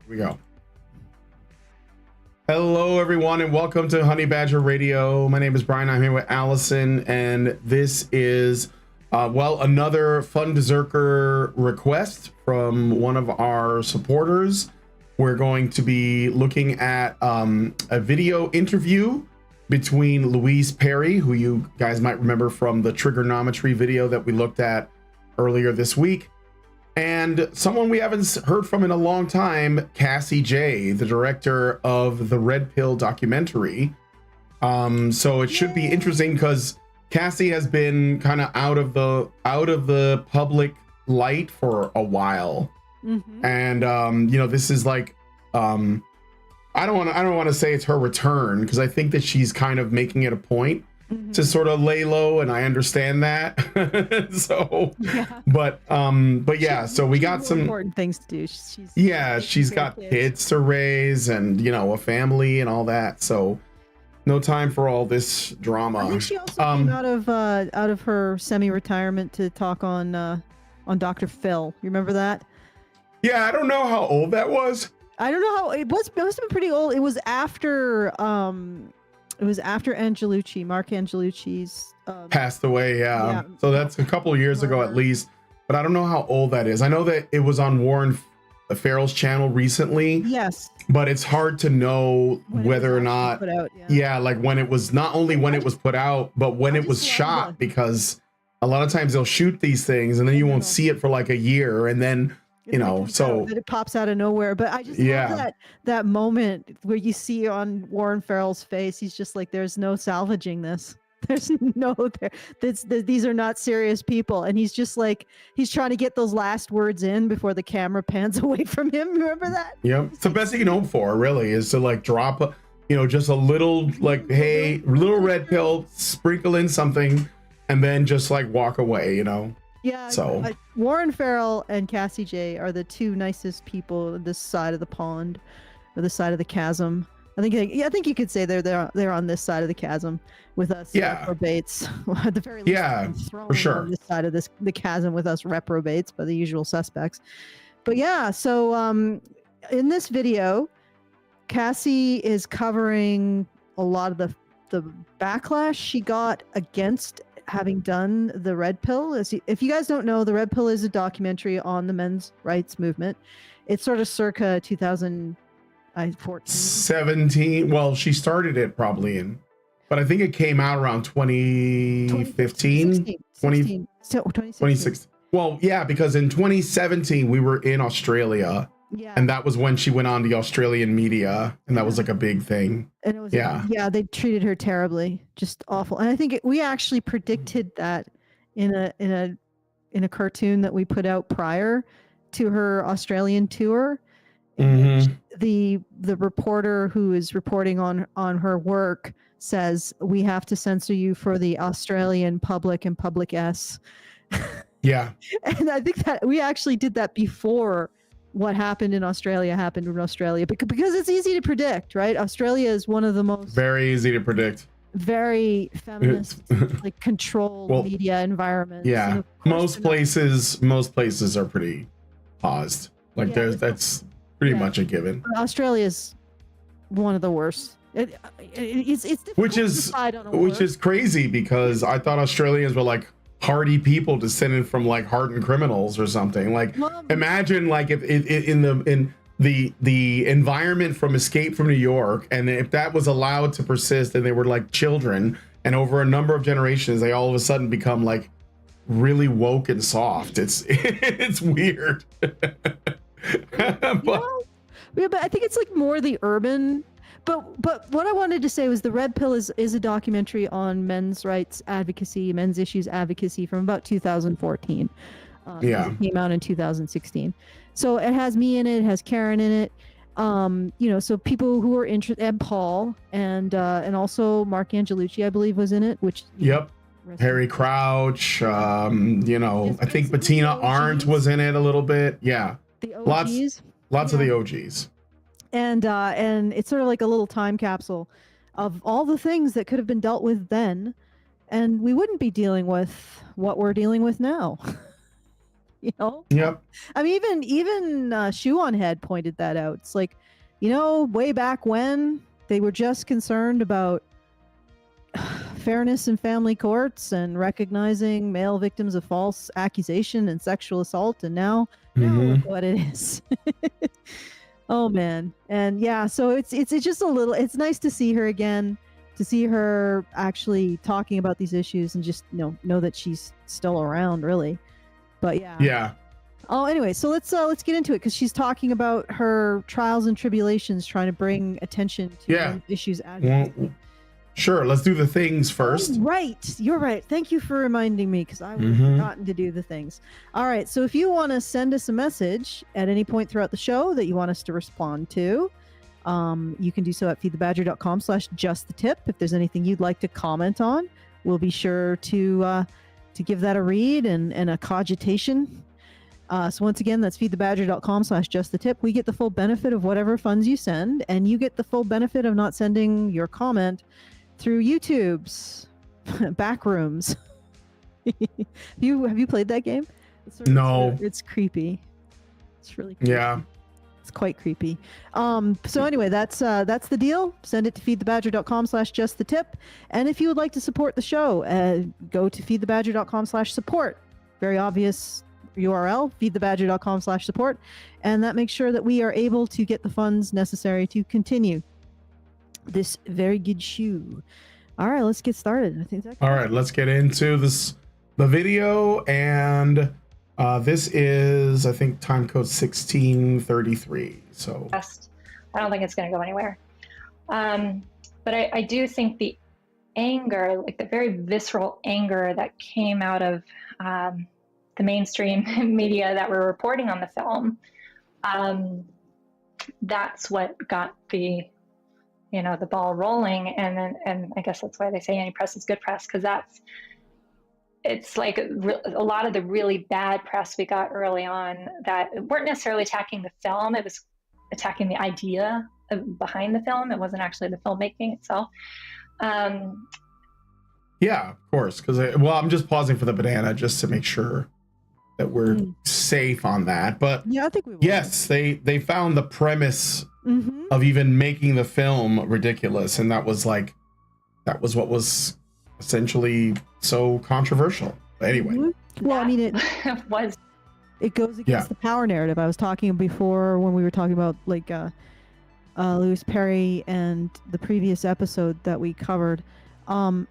Here we go. Hello, everyone, and welcome to Honey Badger Radio. My name is Brian. I'm here with Allison, and this is, another Fundzerker request from one of our supporters. We're going to be looking at a video interview between Louise Perry, who you guys might remember from the trigonometry video that we looked at earlier this week, and someone we haven't heard from in a long time, Cassie Jaye, the director of the Red Pill documentary. So it should be interesting because Cassie has been kind of out of the public light for a while. Mm-hmm. And this is like I don't want to say it's her return, because I think that she's kind of making it a point to sort of lay low, and I understand that. So yeah. But yeah, so we got some important things to do. She's got kids to raise, and a family and all that, so no time for all this drama. I think she also came out of her semi-retirement to talk on Dr. Phil. You remember that? Yeah, I don't know how old that was. I don't know how it was. It must have been pretty old. It was after Angelucci, Mark Angelucci's passed away. Yeah. So that's a couple of years ago at least, but I don't know how old that is. I know that it was on Warren Farrell's channel recently. Yes. But it's hard to know whether or not, put out, like when it was, not only when it was put out, but when it was shot, because a lot of times they'll shoot these things and then you won't see it for like a year, and then so it pops out of nowhere. But I just love that moment where you see on Warren Farrell's face, he's just like, there's no salvaging this. There's no these are not serious people, and he's just like, he's trying to get those last words in before the camera pans away from him. Remember that? Yeah, it's the best you can hope for, really, is to like drop just a little, like, hey, little red pill, sprinkle in something, and then just like walk away. Yeah, so Warren Farrell and Cassie Jaye are the two nicest people this side of the pond, or this side of the chasm. I think you could say they're on this side of the chasm with us reprobates. At the very least, for sure. On this side of the chasm with us reprobates, by the usual suspects. But yeah, so in this video, Cassie is covering a lot of the backlash she got against having done the Red Pill. If you guys don't know, the Red Pill is a documentary on the men's rights movement. It's sort of circa 2014. 17. Well, she started it probably but I think it came out around 2015. 2016. Well, yeah, because in 2017 we were in Australia. Yeah. And that was when she went on the Australian media, and that was like a big thing. And it was they treated her terribly, just awful. And I think we actually predicted that in a cartoon that we put out prior to her Australian tour. Mm-hmm. The reporter who is reporting on her work says, we have to censor you for the Australian public and public S. Yeah. And I think that we actually did that before what happened in Australia because it's easy to predict, right? Australia is one of the most very easy to predict, very feminist, like controlled media environments. Yeah, most places are pretty paused. Like that's pretty much a given. Australia is one of the worst. It's which is crazy, because I thought Australians were like hardy people descended from like hardened criminals or something. Like, imagine like if in the environment from Escape from New York, and if that was allowed to persist, and they were like children, and over a number of generations they all of a sudden become like really woke and soft. It's weird. but I think it's like more the urban. But what I wanted to say was the Red Pill is a documentary on men's rights advocacy, men's issues advocacy from about 2014. It came out in 2016. So it has me in it, it has Karen in it. So people who are interested, and Paul, and also Mark Angelucci, I believe, was in it. Harry Crouch. I think Bettina Arndt was in it a little bit. Yeah, the OGs. Lots of the OGs. And it's sort of like a little time capsule of all the things that could have been dealt with then, and we wouldn't be dealing with what we're dealing with now. You know? Yep. I mean, even Shoe on Head pointed that out. It's like, way back when they were just concerned about fairness in family courts and recognizing male victims of false accusation and sexual assault, and now look what it is. Oh man. And yeah, so it's just a little, it's nice to see her again, to see her actually talking about these issues and just know that she's still around, really. But yeah. Oh, anyway, so let's get into it, because she's talking about her trials and tribulations trying to bring attention to issues. Sure, let's do the things first. Oh, right, you're right. Thank you for reminding me, because I would have forgotten to do the things. All right, so if you want to send us a message at any point throughout the show that you want us to respond to, you can do so at feedthebadger.com/justthetip. If there's anything you'd like to comment on, we'll be sure to give that a read and a cogitation. So once again, that's feedthebadger.com/justthetip. We get the full benefit of whatever funds you send, and you get the full benefit of not sending your comment through YouTube's back rooms. Have you played that game? No. It's creepy. It's really creepy. Yeah. It's quite creepy. So anyway, that's the deal. Send it to feedthebadger.com/justthetip. And if you would like to support the show, go to feedthebadger.com/support. Very obvious URL, feedthebadger.com/support. And that makes sure that we are able to get the funds necessary to continue this very good shoe. All right, let's get started. I think all right, let's get into the video. And this is, I think, time code 1633. So I don't think it's going to go anywhere. But I do think the anger, like the very visceral anger that came out of the mainstream media that were reporting on the film, that's what got the ball rolling. And I guess that's why they say any press is good press, because it's like a lot of the really bad press we got early on that weren't necessarily attacking the film. It was attacking the idea behind the film. It wasn't actually the filmmaking itself. Yeah, of course. Because I'm just pausing for the banana just to make sure that we're safe on that. But yeah, I think we will. Yes, they found the premise of even making the film ridiculous, and that was what was essentially so controversial. But anyway, well, I mean, it goes against the power narrative. I was talking before when we were talking about like Louise Perry and the previous episode that we covered of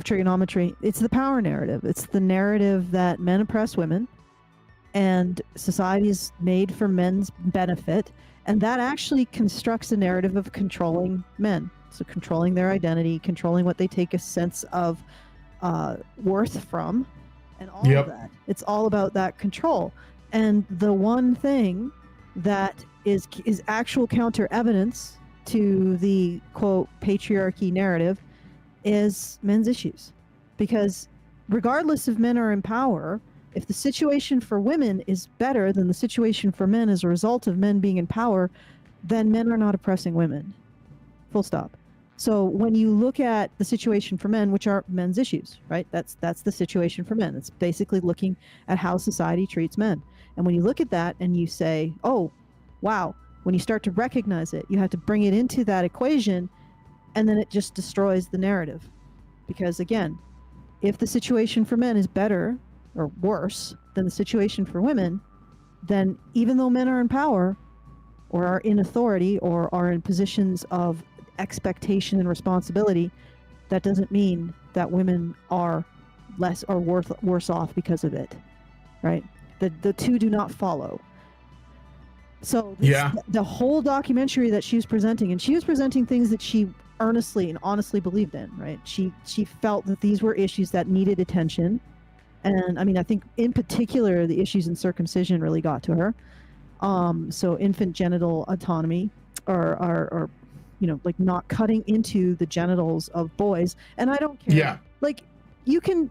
trigonometry. It's the power narrative. It's the narrative that men oppress women and society is made for men's benefit, and that actually constructs a narrative of controlling men. So controlling their identity, controlling what they take a sense of worth from, and all of that. It's all about that control. And the one thing that is actual counter evidence to the quote patriarchy narrative is men's issues. Because regardless if men are in power, if the situation for women is better than the situation for men as a result of men being in power, then men are not oppressing women. Full stop. So when you look at the situation for men, which are men's issues, right? That's the situation for men. It's basically looking at how society treats men. And when you look at that and you say, oh, wow, when you start to recognize it, you have to bring it into that equation, and then it just destroys the narrative. Because again, if the situation for men is better or worse than the situation for women, then even though men are in power or are in authority or are in positions of expectation and responsibility, that doesn't mean that women are less or worse off because of it, right? The two do not follow. So the whole documentary that she was presenting, and she was presenting things that she earnestly and honestly believed in, right? She felt that these were issues that needed attention. And I mean, I think in particular, the issues in circumcision really got to her. So infant genital autonomy or like not cutting into the genitals of boys. And I don't care. Yeah. Like you can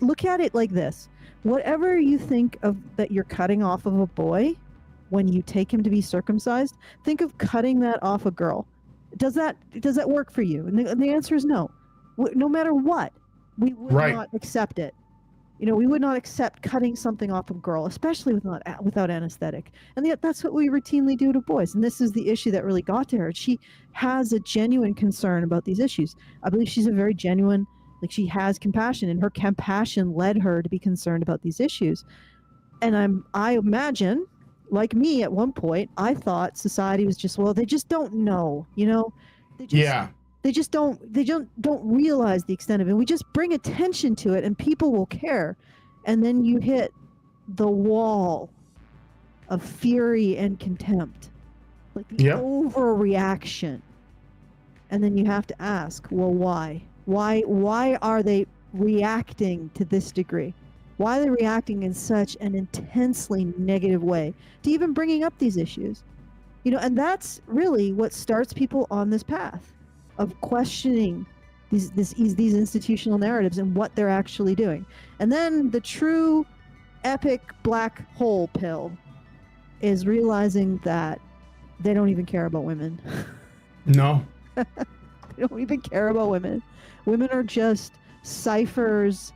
look at it like this. Whatever you think of that you're cutting off of a boy when you take him to be circumcised, think of cutting that off a girl. Does that work for you? And the answer is no. No matter what, we would not accept it. You know, we would not accept cutting something off a girl, especially without anesthetic. And yet that's what we routinely do to boys. And this is the issue that really got to her. She has a genuine concern about these issues. I believe she's a very genuine, like she has compassion, and her compassion led her to be concerned about these issues. And I imagine, like me at one point, I thought society was just, well, they just don't know, you know? They just don't realize the extent of it. We just bring attention to it and people will care. And then you hit the wall of fury and contempt. Like the overreaction. And then you have to ask, well, why? Why are they reacting to this degree? Why are they reacting in such an intensely negative way to even bringing up these issues? You know, and that's really what starts people on this path of questioning these institutional narratives and what they're actually doing. And then the true epic black hole pill is realizing that they don't even care about women. No. They don't even care about women. Women are just ciphers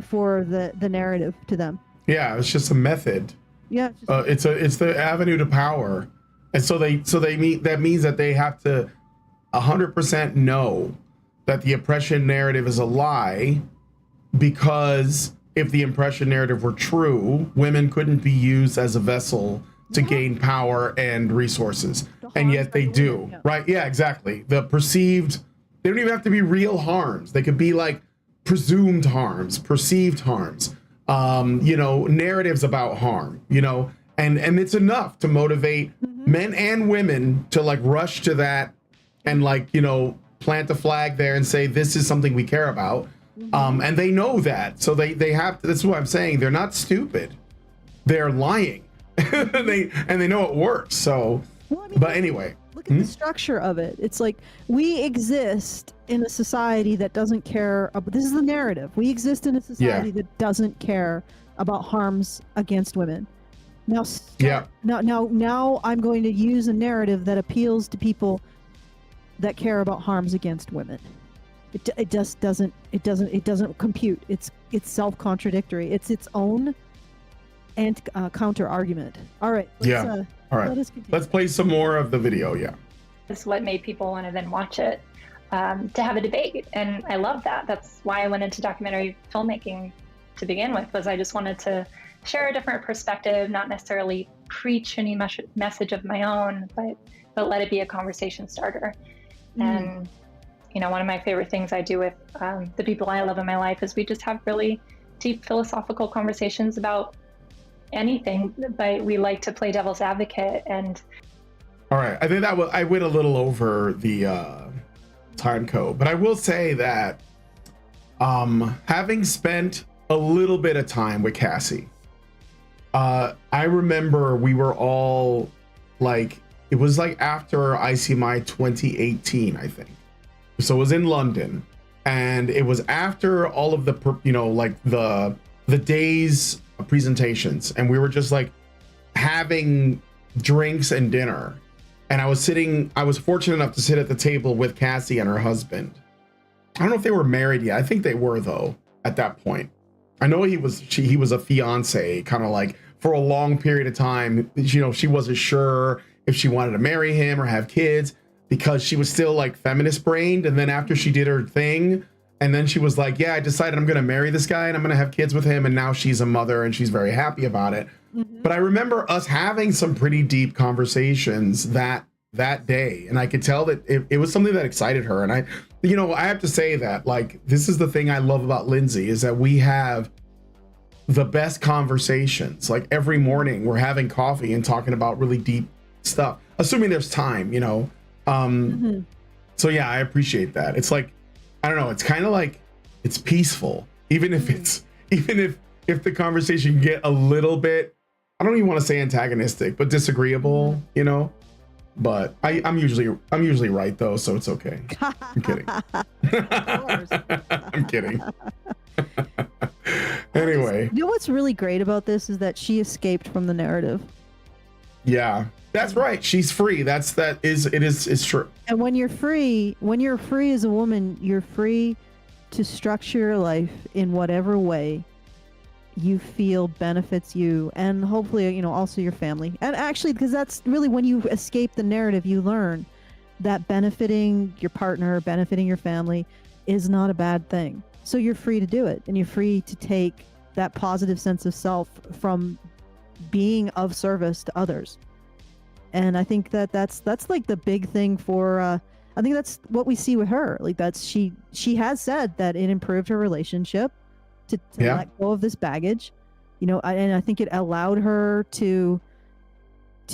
for the narrative to them. Yeah, it's just a method. Yeah, it's the avenue to power, and that means that they have to 100% know that the oppression narrative is a lie, because if the oppression narrative were true, women couldn't be used as a vessel to gain power and resources, and yet they do. Right? Yeah, exactly. The perceived, they don't even have to be real harms. They could be like presumed harms, perceived harms, you know, narratives about harm, you know, and it's enough to motivate men and women to like rush to that and like, you know, plant a flag there and say, this is something we care about. And they know that. So they have to, that's what I'm saying. They're not stupid. They're lying. and they know it works. So, well, I mean, but anyway. Look at the structure of it. It's like we exist in a society that doesn't care about, this is the narrative. We exist in a society that doesn't care about harms against women. Now, now I'm going to use a narrative that appeals to people that care about harms against women. It just doesn't compute. It's self-contradictory. It's its own and counter argument. All right. All right. Let's play some more of the video. Yeah. It's what made people want to then watch it, to have a debate. And I love that. That's why I went into documentary filmmaking to begin with, was I just wanted to share a different perspective, not necessarily preach any message of my own, but let it be a conversation starter. And, you know, one of my favorite things I do with the people I love in my life is we just have really deep philosophical conversations about anything, but we like to play devil's advocate. And all right, I think I went a little over the time code, but I will say that having spent a little bit of time with Cassie, I remember we were all like, it was like after ICMI 2018, I think. So it was in London, and it was after all of the, you know, like the days of presentations, and we were just like having drinks and dinner. And I was fortunate enough to sit at the table with Cassie and her husband. I don't know if they were married yet. I think they were, though, at that point. I know he was a fiance, kind of like for a long period of time. You know, she wasn't sure if she wanted to marry him or have kids, because she was still like feminist brained. And then after she did her thing, and then she was like, yeah, I decided I'm going to marry this guy and I'm going to have kids with him. And now she's a mother and she's very happy about it. But I remember us having some pretty deep conversations that day. And I could tell that it was something that excited her. And I have to say that, like, this is the thing I love about Lindsay, is that we have the best conversations. Like every morning we're having coffee and talking about really deep stuff, assuming there's time, you know? So yeah, I appreciate that. It's like, I don't know, it's kind of like, it's peaceful, even if if the conversation get a little bit, I don't even want to say antagonistic, but disagreeable, you know? But I'm usually right though, so it's okay. I'm kidding. I'm kidding. Anyway, you know what's really great about this is that she escaped from the narrative. Yeah, that's right. She's free. It's true. And when you're free as a woman, you're free to structure your life in whatever way you feel benefits you, and hopefully, also your family. And actually, because that's really when you escape the narrative, you learn that benefiting your partner, benefiting your family is not a bad thing. So you're free to do it, and you're free to take that positive sense of self from being of service to others. And I think that's like the big thing for I think that's what we see with her. Like she has said that it improved her relationship to let go of this baggage, and I think it allowed her to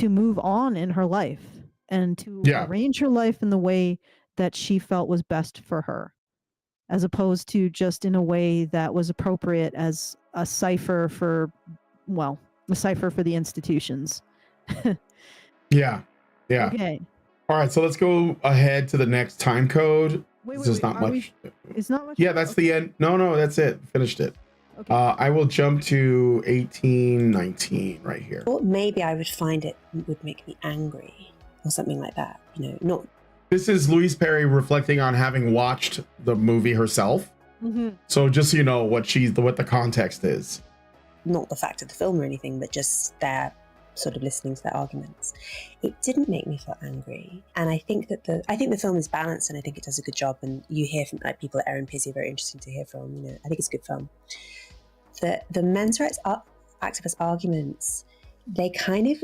move on in her life and to arrange her life in the way that she felt was best for her, as opposed to just in a way that was appropriate as a cipher for the institutions. Yeah. Okay. All right, so let's go ahead to the next time code. Wait, There's not much. It's not much. Yeah, that's the end. No, that's it. Finished it. Okay. I will jump to 1819 right here. Or maybe I would find it would make me angry or something like that. Not. This is Louise Perry reflecting on having watched the movie herself. Mm-hmm. So just so you know what the context is. Not the fact of the film or anything, but just their sort of listening to their arguments. It didn't make me feel angry, and I think that the film is balanced, and I think it does a good job. And you hear from people at Erin Pizzi, very interesting to hear from. I think it's a good film. The men's rights activist arguments, they kind of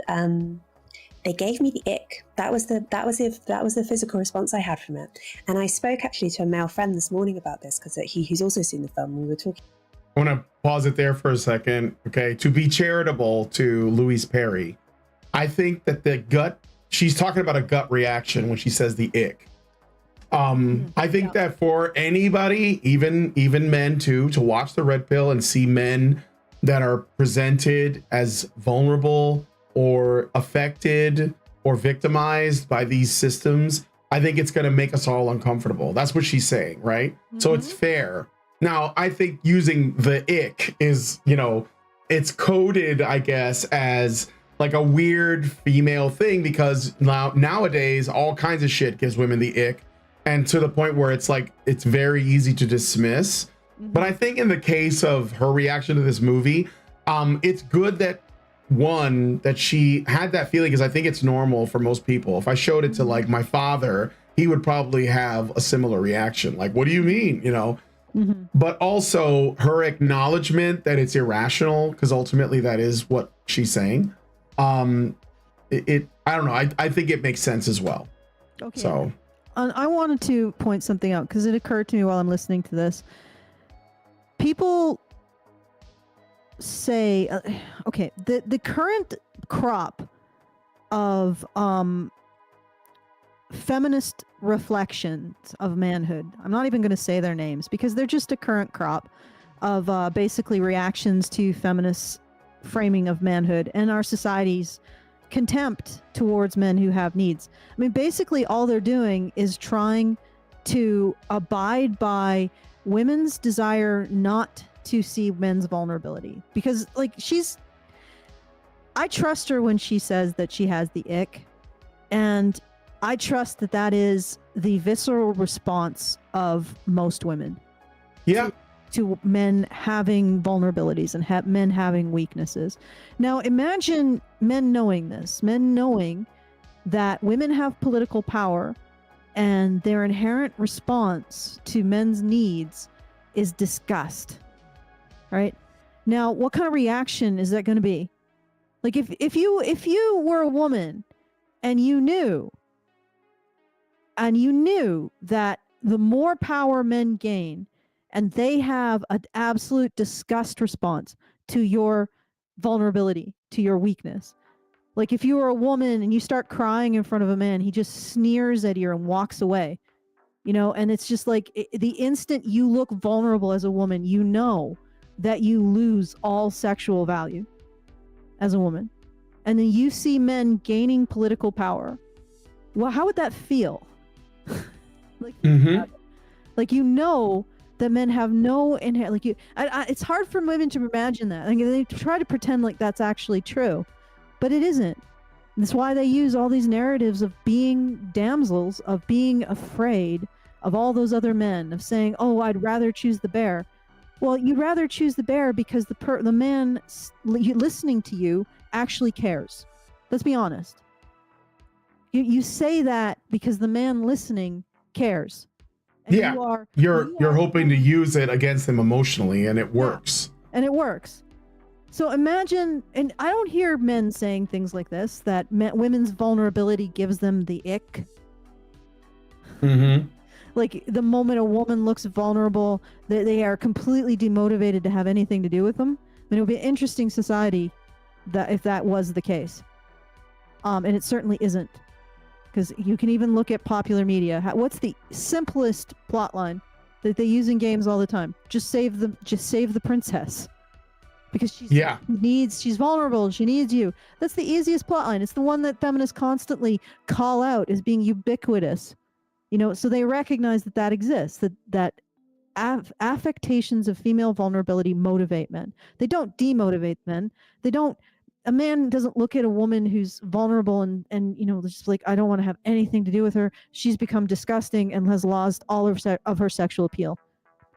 they gave me the ick. That was the physical response I had from it. And I spoke actually to a male friend this morning about this because he's also seen the film. We were talking. I want to pause it there for a second. Okay. To be charitable to Louise Perry, I think that she's talking about a gut reaction when she says the ick. I think that for anybody, even men too, to watch the red pill and see men that are presented as vulnerable or affected or victimized by these systems, I think it's going to make us all uncomfortable. That's what she's saying, right? Mm-hmm. So it's fair. Now, I think using the ick is, it's coded, I guess, as like a weird female thing, because nowadays all kinds of shit gives women the ick, and to the point where it's like it's very easy to dismiss. Mm-hmm. But I think in the case of her reaction to this movie, it's good that she had that feeling, because I think it's normal for most people. If I showed it to like my father, he would probably have a similar reaction. Like, what do you mean? Mm-hmm. But also her acknowledgement that it's irrational, because ultimately that is what she's saying. I don't know. I think it makes sense as well. Okay. So I wanted to point something out, because it occurred to me while I'm listening to this. People say, the current crop of feminist reflections of manhood, I'm not even going to say their names because they're just a current crop of basically reactions to feminist framing of manhood and our society's contempt towards men who have needs. I mean, basically all they're doing is trying to abide by women's desire not to see men's vulnerability, because I trust her when she says that she has the ick, and I trust that is the visceral response of most women. Yeah. To men having vulnerabilities and men having weaknesses. Now imagine men knowing this, men knowing that women have political power and their inherent response to men's needs is disgust. Right? Now, what kind of reaction is that going to be? Like if you were a woman and you knew that the more power men gain, and they have an absolute disgust response to your vulnerability, to your weakness. Like if you were a woman and you start crying in front of a man, he just sneers at you and walks away, and it's just like the instant you look vulnerable as a woman, that you lose all sexual value as a woman. And then you see men gaining political power. Well, how would that feel? That men have no inherent, it's hard for women to imagine that. They try to pretend like that's actually true, but it isn't. That's why they use all these narratives of being damsels, of being afraid of all those other men, of saying, oh, I'd rather choose the bear. Well, you'd rather choose the bear because the man listening to you actually cares. Let's be honest. You say that because the man listening cares. And Yeah, you're hoping to use it against him emotionally, and it works. Yeah, and it works. So imagine, and I don't hear men saying things like this, that women's vulnerability gives them the ick. Mm-hmm. Like the moment a woman looks vulnerable, they are completely demotivated to have anything to do with them. I mean, it would be an interesting society that if that was the case. And it certainly isn't. Because you can even look at popular media. What's the simplest plot line that they use in games all the time? Just save the princess. Because she's vulnerable, she needs you. That's the easiest plot line. It's the one that feminists constantly call out as being ubiquitous. You know, so they recognize that exists, that affectations of female vulnerability motivate men. They don't demotivate men. A man doesn't look at a woman who's vulnerable and you know, just like, I don't want to have anything to do with her. She's become disgusting and has lost all of her sexual appeal.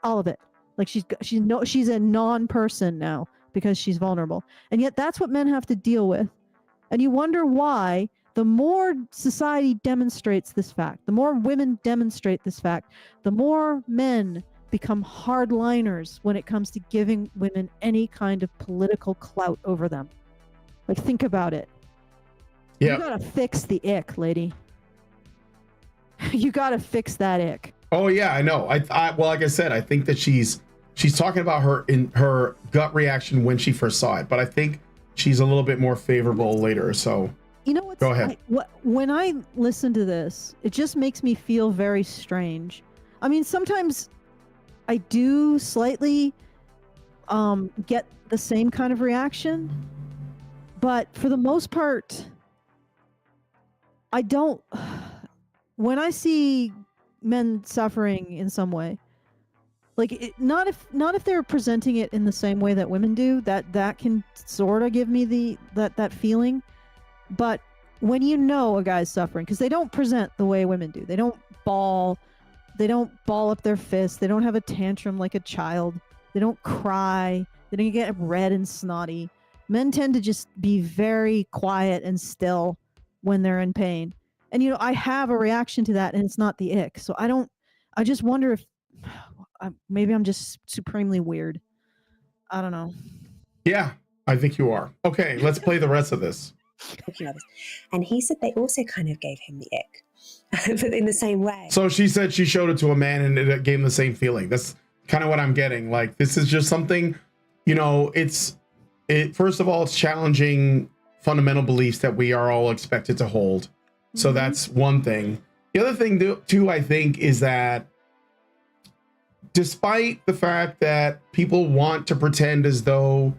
All of it. Like she's a non-person now because she's vulnerable. And yet that's what men have to deal with. And you wonder why the more society demonstrates this fact, the more women demonstrate this fact, the more men become hardliners when it comes to giving women any kind of political clout over them. Like, think about it. Yeah. You gotta fix the ick, lady. You gotta fix that ick. Oh yeah, I know. Well, like I said, I think that she's talking about her gut reaction when she first saw it, but I think she's a little bit more favorable later. So you know what? Go ahead. When I listen to this, it just makes me feel very strange. I mean, sometimes I do slightly get the same kind of reaction, but for the most part, I don't. When I see men suffering in some way, like not if they're presenting it in the same way that women do, that can sort of give me that feeling. But when you know a guy's suffering, because they don't present the way women do, they don't ball up their fists, they don't have a tantrum like a child, they don't cry, they don't get red and snotty. Men tend to just be very quiet and still when they're in pain. And you know, I have a reaction to that, and it's not the ick. So I just wonder if maybe I'm just supremely weird. I don't know. Yeah, I think you are. Okay, let's play the rest of this. And he said they also kind of gave him the ick, but in the same way. So she said she showed it to a man and it gave him the same feeling. That's kind of what I'm getting. Like, this is just something, you know, first of all, it's challenging fundamental beliefs that we are all expected to hold. Mm-hmm. So that's one thing. The other thing too, I think, is that despite the fact that people want to pretend as though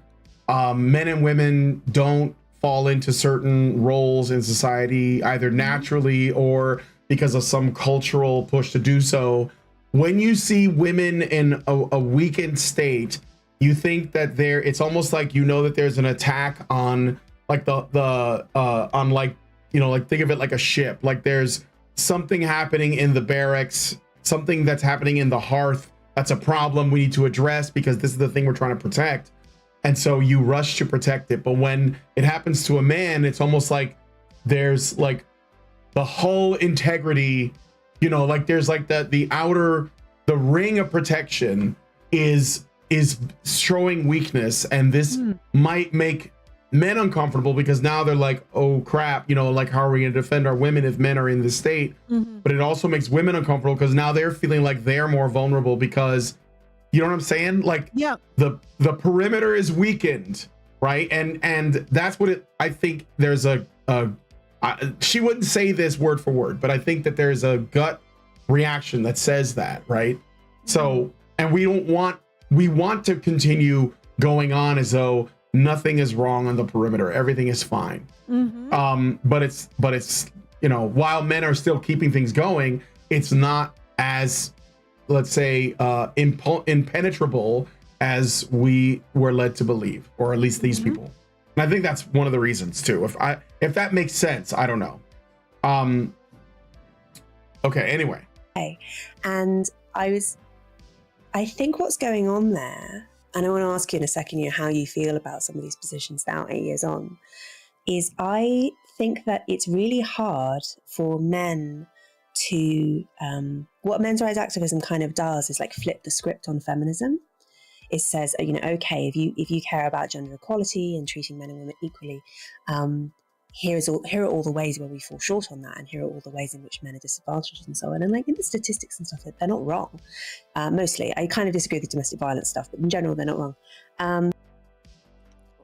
men and women don't fall into certain roles in society, either naturally or because of some cultural push to do so, when you see women in a weakened state, you think that it's almost like, you know, that there's an attack on like on like, you know, like think of it like a ship, like there's something happening in the barracks, something that's happening in the hearth, that's a problem we need to address because this is the thing we're trying to protect. And so you rush to protect it. But when it happens to a man, it's almost like there's like the whole integrity, you know, like there's like the ring of protection is showing weakness. And this might make men uncomfortable because now they're like, oh crap, you know, like how are we going to defend our women if men are in this state? Mm-hmm. But it also makes women uncomfortable because now they're feeling like they're more vulnerable because, you know what I'm saying? Like, yeah, the perimeter is weakened, right? And that's what I think there's she wouldn't say this word for word, but I think that there's a gut reaction that says that, right? Mm-hmm. So, and we want to continue going on as though nothing is wrong on the perimeter, everything is fine. Mm-hmm. But it's, you know, while men are still keeping things going, it's not as, let's say, impenetrable as we were led to believe, or at least these people. And I think that's one of the reasons too. If that makes sense, I don't know. Okay, anyway. Okay. And I was I think what's going on there, and I want to ask you in a second, how you feel about some of these positions now, 8 years on, is I think that it's really hard for men to, what men's rights activism kind of does is like flip the script on feminism. It says, okay, if you care about gender equality and treating men and women equally, here are all the ways where we fall short on that, and here are all the ways in which men are disadvantaged and so on. And like in the statistics and stuff, they're not wrong. Mostly, I kind of disagree with the domestic violence stuff, but in general, they're not wrong.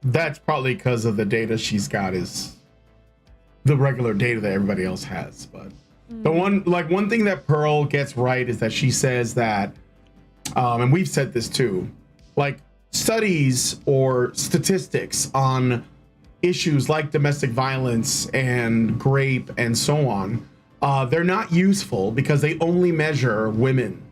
That's probably because of the data she's got is the regular data that everybody else has. But the one thing that Pearl gets right is that she says that, and we've said this too, like studies or statistics on issues like domestic violence and rape and so on, they're not useful because they only measure women.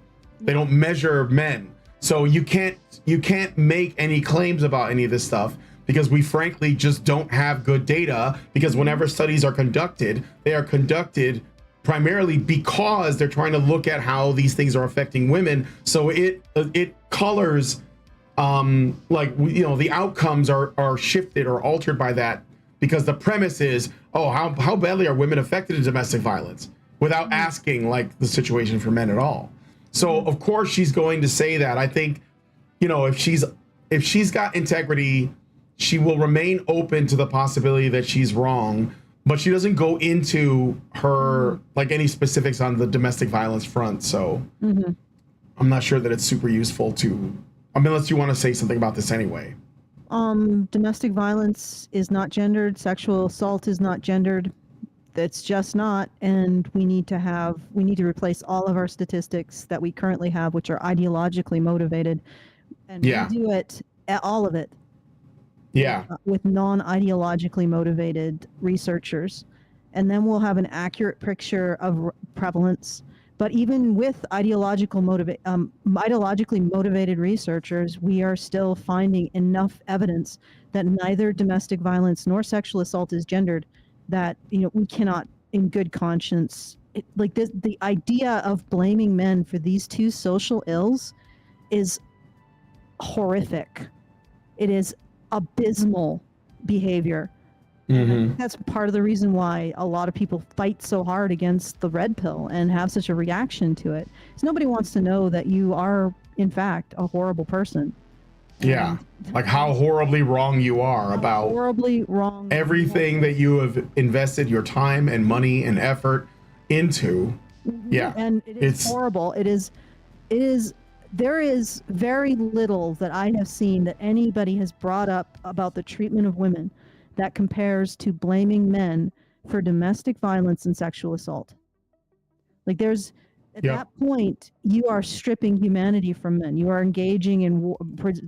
They don't measure men. So you can't make any claims about any of this stuff because we frankly just don't have good data, because whenever studies are conducted, they are conducted primarily because they're trying to look at how these things are affecting women. So it colors the outcomes are shifted or altered by that, because the premise is, how badly are women affected in domestic violence, without asking like the situation for men at all. So of course she's going to say that. I think, if she's got integrity, she will remain open to the possibility that she's wrong, but she doesn't go into her like any specifics on the domestic violence front. So I'm not sure that it's super useful to, unless you want to say something about this anyway. Domestic violence is not gendered. Sexual assault is not gendered. It's just not. And we need to replace all of our statistics that we currently have, which are ideologically motivated. And we do it, all of it. Yeah. With non-ideologically motivated researchers. And then we'll have an accurate picture of prevalence. But even with ideologically motivated researchers, we are still finding enough evidence that neither domestic violence nor sexual assault is gendered, that we cannot, in good conscience, the idea of blaming men for these two social ills is horrific. It is abysmal behavior. And that's part of the reason why a lot of people fight so hard against the red pill and have such a reaction to it. So nobody wants to know that you are, in fact, a horrible person. Yeah, like how horribly wrong you are about horribly wrong everything that you have invested your time and money and effort into. Yeah, and it's horrible. It is. There is very little that I have seen that anybody has brought up about the treatment of women that compares to blaming men for domestic violence and sexual assault. Like there's, at that point, you are stripping humanity from men. You are engaging in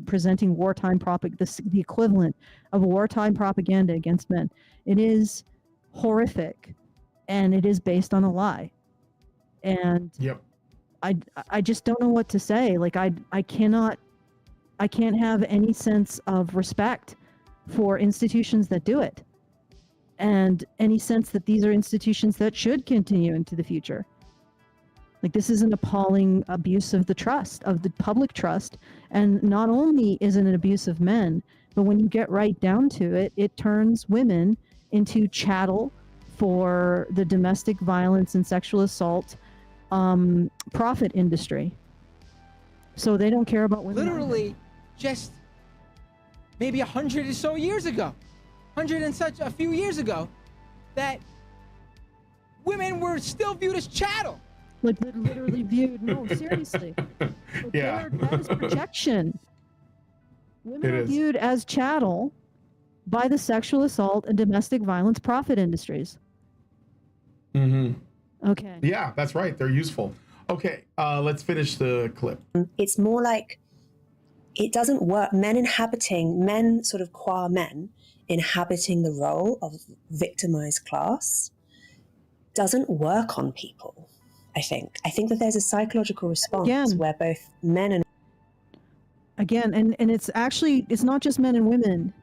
presenting wartime propaganda, the equivalent of wartime propaganda against men. It is horrific, and it is based on a lie. And I just don't know what to say. Like I can't have any sense of respect for institutions that do it, and any sense that these are institutions that should continue into the future. Like this is an appalling abuse of the trust, of the public trust. And not only is it an abuse of men, but when you get right down to it, it turns women into chattel for the domestic violence and sexual assault profit industry. So they don't care about women. Literally just maybe 100 or so years ago, 100 and such a few years ago, that women were still viewed as chattel. Like literally viewed. No, seriously. That is projection. Women are viewed as chattel by the sexual assault and domestic violence profit industries. Okay. Yeah, that's right. They're useful. Okay, let's finish the clip. It's more like it doesn't work. Men sort of qua men inhabiting the role of victimized class doesn't work on people. I think that there's a psychological response where both men and and it's actually, it's not just men and women.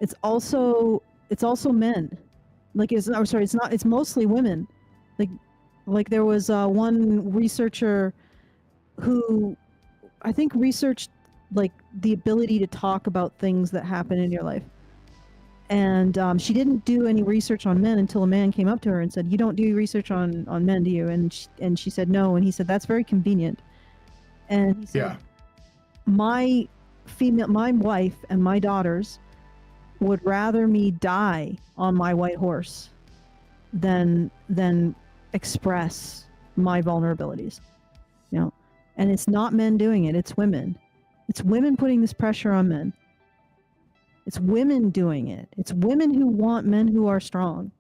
It's also men. Like it's mostly women. Like there was one researcher who I think, researched like the ability to talk about things that happen in your life. And she didn't do any research on men until a man came up to her and said, "You don't do research on men, do you?" And she said no. And he said, "That's very convenient." And he said, Yeah. my wife and my daughters would rather me die on my white horse than express my vulnerabilities, you know. And it's not men doing it, it's women. It's women putting this pressure on men. It's women doing it. It's women who want men who are strong.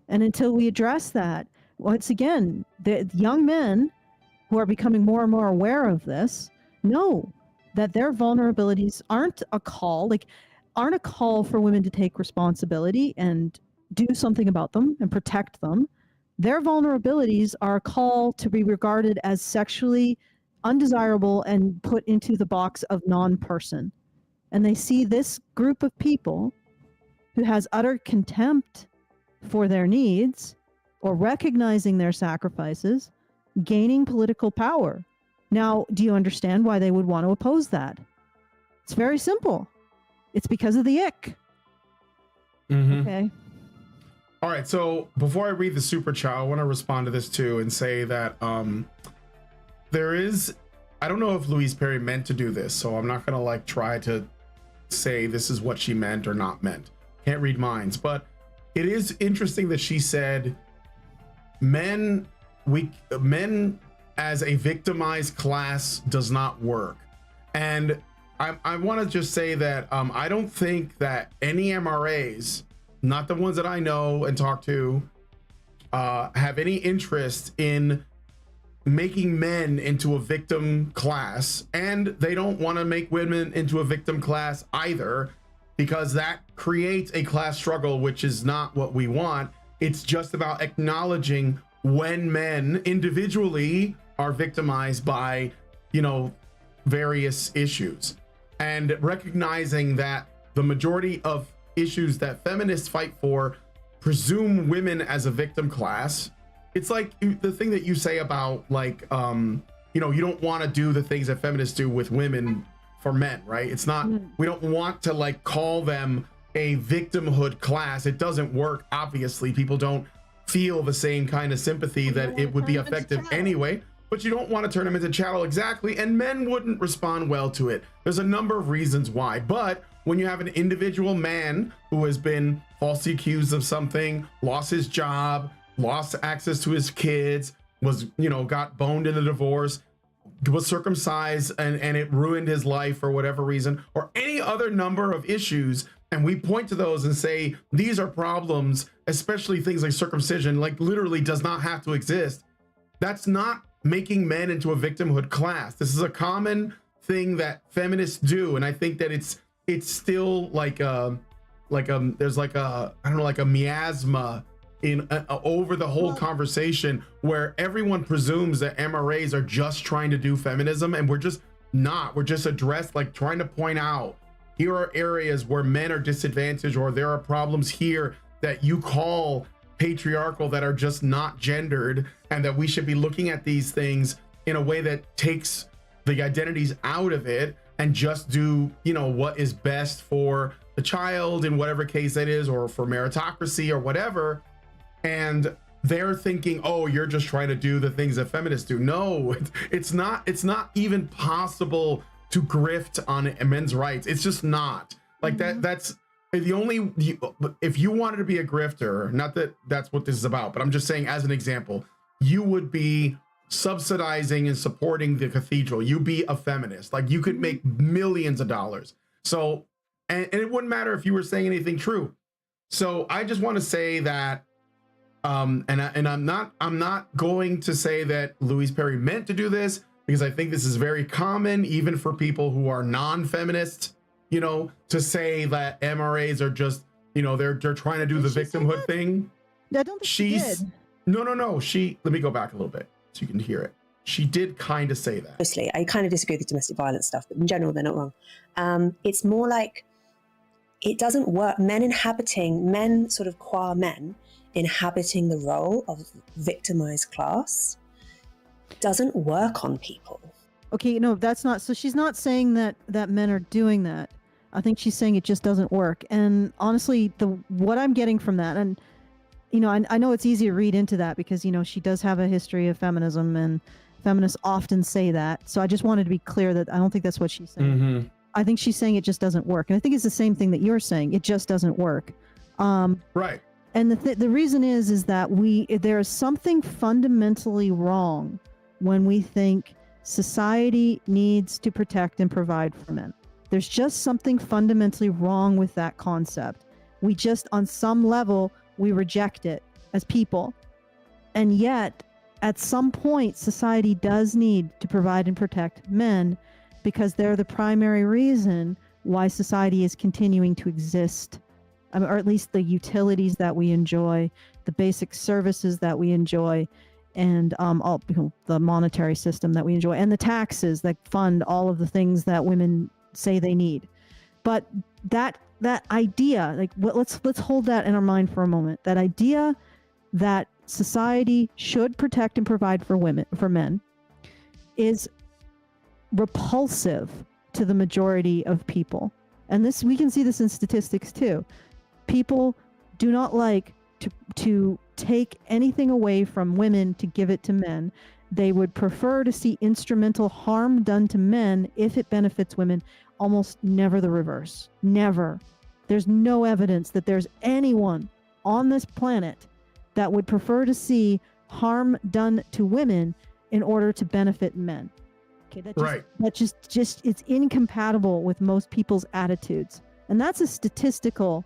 And until we address that, once again, the young men who are becoming more and more aware of this know that their vulnerabilities aren't a call for women to take responsibility and do something about them and protect them. Their vulnerabilities are a call to be regarded as sexually undesirable and put into the box of non-person. And they see this group of people who has utter contempt for their needs or recognizing their sacrifices, gaining political power. Now, do you understand why they would want to oppose that? It's very simple. It's because of the ick. Mm-hmm. Okay. All right. So before I read the Super Chow, I want to respond to this too and say that there is, I don't know if Louise Perry meant to do this, so I'm not going to like try to say this is what she meant or not meant. Can't read minds, but it is interesting that she said men as a victimized class does not work. And I want to just say that I don't think that any MRAs, not the ones that I know and talk to, have any interest in making men into a victim class, and they don't want to make women into a victim class either, because that creates a class struggle, which is not what we want. It's just about acknowledging when men individually are victimized by, you know, various issues, and recognizing that the majority of issues that feminists fight for presume women as a victim class. It's like the thing that you say about like, you know, you don't want to do the things that feminists do with women for men, right? It's not, we don't want to like call them a victimhood class. It doesn't work. Obviously, people don't feel the same kind of sympathy that it would be effective anyway, but you don't want to turn them into chattel. Exactly. And men wouldn't respond well to it. There's a number of reasons why, but when you have an individual man who has been falsely accused of something, lost his job, lost access to his kids, was, you know, got boned in a divorce, was circumcised and it ruined his life for whatever reason, or any other number of issues, and we point to those and say these are problems, especially things like circumcision, like literally does not have to exist. That's not making men into a victimhood class. This is a common thing that feminists do, and I think that it's still like there's like a, I don't know, like a miasma in over the whole conversation, where everyone presumes that MRAs are just trying to do feminism, and we're just not. We're just addressed, like trying to point out here are areas where men are disadvantaged, or there are problems here that you call patriarchal that are just not gendered, and that we should be looking at these things in a way that takes the identities out of it and just do, you know, what is best for the child in whatever case that is, or for meritocracy or whatever. And they're thinking, oh, you're just trying to do the things that feminists do. No, it's not even possible to grift on men's rights. It's just not like that. That's the only, if you wanted to be a grifter, not that that's what this is about, but I'm just saying as an example, you would be subsidizing and supporting the cathedral. You be a feminist, like you could make millions of dollars. So, and it wouldn't matter if you were saying anything true. So I just want to say that, and I'm not going to say that Louise Perry meant to do this, because I think this is very common, even for people who are non-feminists, you know, to say that MRAs are just, you know, they're trying to do the victimhood thing. I don't think she did. No. Let me go back a little bit so you can hear it. She did kind of say that. Mostly, I kind of disagree with the domestic violence stuff, but in general, they're not wrong. It's more like it doesn't work. Men sort of qua men inhabiting the role of victimized class doesn't work on people. Okay, no, that's not. So she's not saying that men are doing that. I think she's saying it just doesn't work. And honestly, what I'm getting from that, and I know it's easy to read into that because she does have a history of feminism, and feminists often say that. So I just wanted to be clear that I don't think that's what she's saying. Mm-hmm. I think she's saying it just doesn't work, and I think it's the same thing that you're saying. It just doesn't work. Right. And the reason is that there is something fundamentally wrong when we think society needs to protect and provide for men. There's just something fundamentally wrong with that concept. We just, on some level, we reject it as people. And yet, at some point, society does need to provide and protect men because they're the primary reason why society is continuing to exist. Or at least the utilities that we enjoy, the basic services that we enjoy, and the monetary system that we enjoy, and the taxes that fund all of the things that women say they need. But that idea, let's hold that in our mind for a moment. That idea that society should protect and provide for men, is repulsive to the majority of people, and we can see this in statistics too. People do not like to take anything away from women to give it to men. They would prefer to see instrumental harm done to men if it benefits women. Almost never the reverse. Never. There's no evidence that there's anyone on this planet that would prefer to see harm done to women in order to benefit men. Okay, that just it's incompatible with most people's attitudes. And that's a statistical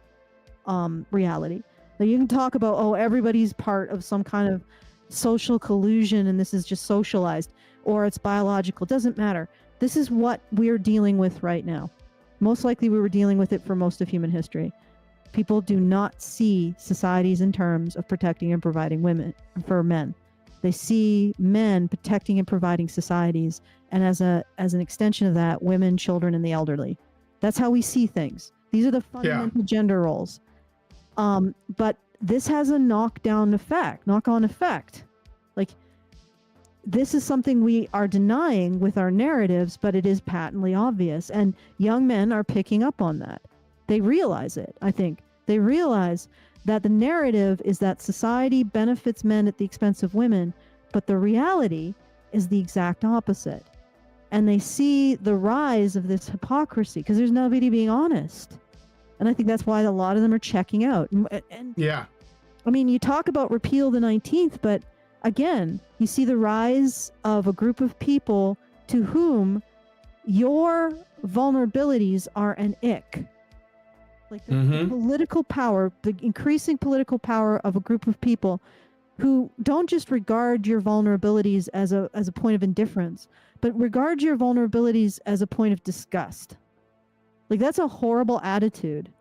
reality. Now you can talk about, everybody's part of some kind of social collusion and this is just socialized, or it's biological. It doesn't matter. This is what we're dealing with right now. Most likely we were dealing with it for most of human history. People do not see societies in terms of protecting and providing for men. They see men protecting and providing societies, and as an extension of that, women, children, and the elderly. That's how we see things. These are the fundamental gender roles. But this has a knock-on effect. Like, this is something we are denying with our narratives, but it is patently obvious. And young men are picking up on that. They realize it, I think. They realize that the narrative is that society benefits men at the expense of women, but the reality is the exact opposite. And they see the rise of this hypocrisy because there's nobody being honest. And I think that's why a lot of them are checking out. And yeah. I mean, you talk about repeal the 19th, but again, you see the rise of a group of people to whom your vulnerabilities are an ick. Like the political power, the increasing political power of a group of people who don't just regard your vulnerabilities as a point of indifference, but regard your vulnerabilities as a point of disgust. Like, that's a horrible attitude.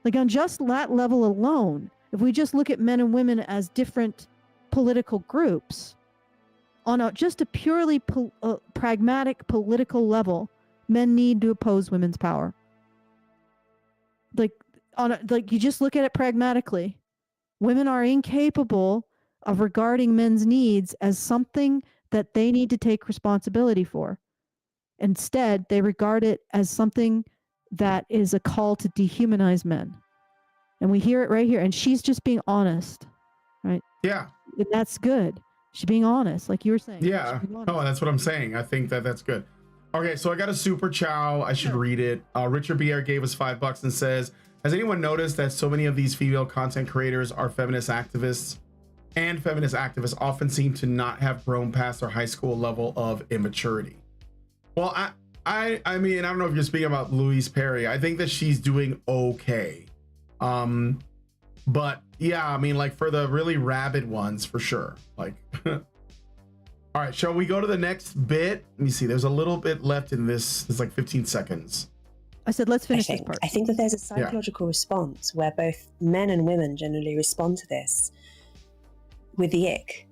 Like, on just that level alone, if we just look at men and women as different political groups, on just a purely pragmatic political level, men need to oppose women's power. Like, you just look at it pragmatically. Women are incapable of regarding men's needs as something that they need to take responsibility for. Instead, they regard it as something that is a call to dehumanize men. And we hear it right here. And she's just being honest, right? Yeah. And that's good. She's being honest, like you were saying. Yeah. Oh, that's what I'm saying. I think that's good. Okay, so I got a super chow. I should read it. Richard Bier gave us $5 and says, has anyone noticed that so many of these female content creators are feminist activists, and feminist activists often seem to not have grown past their high school level of immaturity? Well, I mean, I don't know if you're speaking about Louise Perry. I think that she's doing okay. But yeah, I mean, like, for the really rabid ones, for sure. Like, all right, shall we go to the next bit? Let me see. There's a little bit left in this. There's like 15 seconds. I said, let's finish this part. I think that there's a psychological response where both men and women generally respond to this with the ick.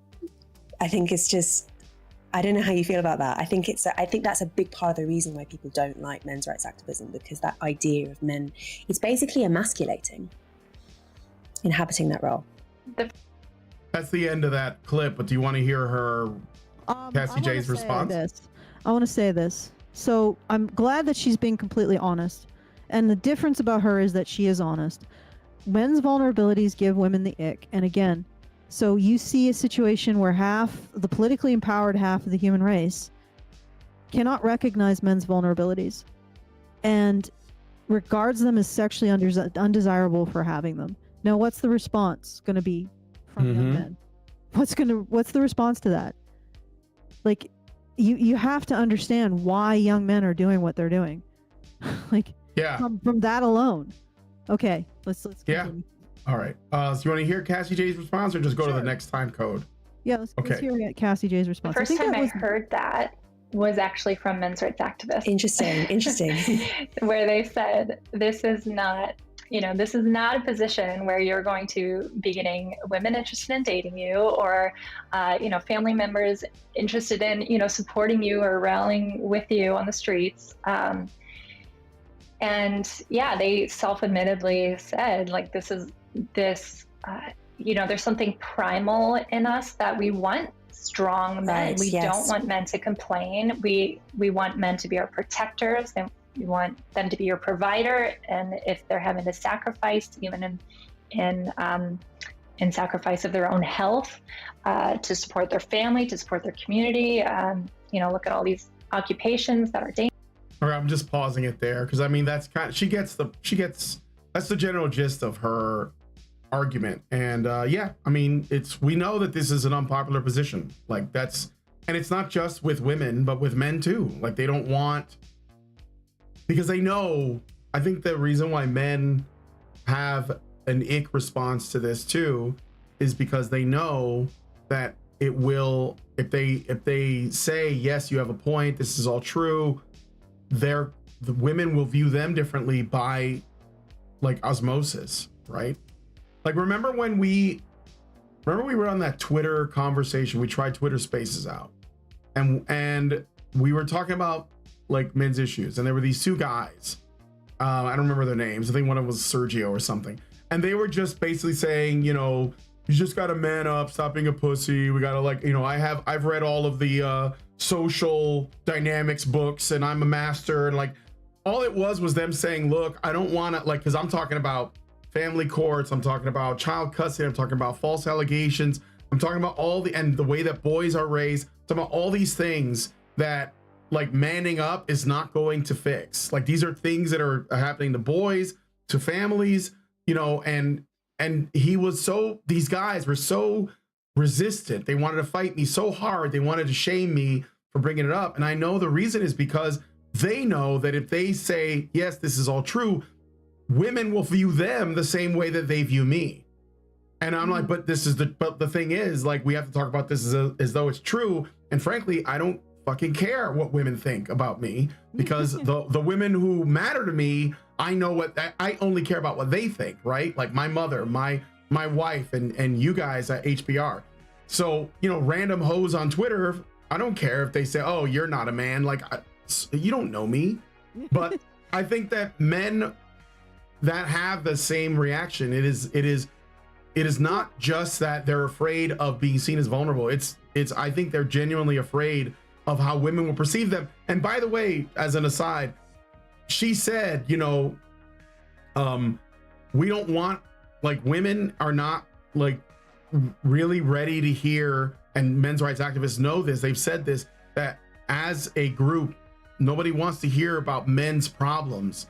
I think it's just, I don't know how you feel about that. I think that's a big part of the reason why people don't like men's rights activism, because that idea of men, it's basically emasculating, inhabiting that role. That's the end of that clip, but do you want to hear her, Cassie Jaye's response? I want to say this. So I'm glad that she's being completely honest. And the difference about her is that she is honest. Men's vulnerabilities give women the ick. And again, so you see a situation where the politically empowered half of the human race cannot recognize men's vulnerabilities and regards them as sexually undesirable for having them. Now, what's the response going to be from young men? What's the response to that? Like, you have to understand why young men are doing what they're doing. Like, from that alone. Okay, let's continue. All right. So you want to hear Cassie Jaye's response, or just go to the next time code? Yeah, let's hear Cassie Jaye's response. The first time I heard that was actually from men's rights activists. Interesting. Where they said, this is not a position where you're going to be getting women interested in dating you, or, family members interested in, supporting you or rallying with you on the streets. And yeah, they self-admittedly said, like, there's something primal in us that we want strong men. We don't want men to complain. We want men to be our protectors, and we want them to be your provider. And if they're having to sacrifice, even in sacrifice of their own health, to support their family, to support their community, look at all these occupations that are dangerous. All right, I'm just pausing it there because I mean that's that's the general gist of her argument. And I mean, we know that this is an unpopular position. Like, and it's not just with women, but with men too. Like, they don't want, because they know, I think the reason why men have an ick response to this too is because they know that it will, if they say, yes, you have a point, this is all true, the women will view them differently by, like, osmosis, right? Like, remember we were on that Twitter conversation, we tried Twitter Spaces out, and we were talking about, like, men's issues, and there were these two guys, I don't remember their names, I think one of them was Sergio or something, and they were just basically saying, you just gotta man up, stop being a pussy, we gotta, like, I've read all of the social dynamics books, and I'm a master, and, like, all it was them saying, look, I don't want to, like, because I'm talking about family courts, I'm talking about child custody, I'm talking about false allegations, I'm talking about and the way that boys are raised, I'm talking about all these things that, like, manning up is not going to fix. Like, these are things that are happening to boys, to families, and these guys were so resistant. They wanted to fight me so hard. They wanted to shame me for bringing it up. And I know the reason is because they know that if they say, yes, this is all true, women will view them the same way that they view me. And I'm like, but the thing is, like, we have to talk about this as though it's true. And frankly, I don't fucking care what women think about me, because the women who matter to me, I know I only care about what they think, right? Like my mother, my wife, and you guys at HBR. So, random hoes on Twitter, I don't care if they say, oh, you're not a man. Like, you don't know me. But I think that men that have the same reaction, it is not just that they're afraid of being seen as vulnerable. I think they're genuinely afraid of how women will perceive them. And by the way, as an aside, she said, we don't want, like, women are not, like, really ready to hear, and men's rights activists know this, they've said this, that as a group, nobody wants to hear about men's problems.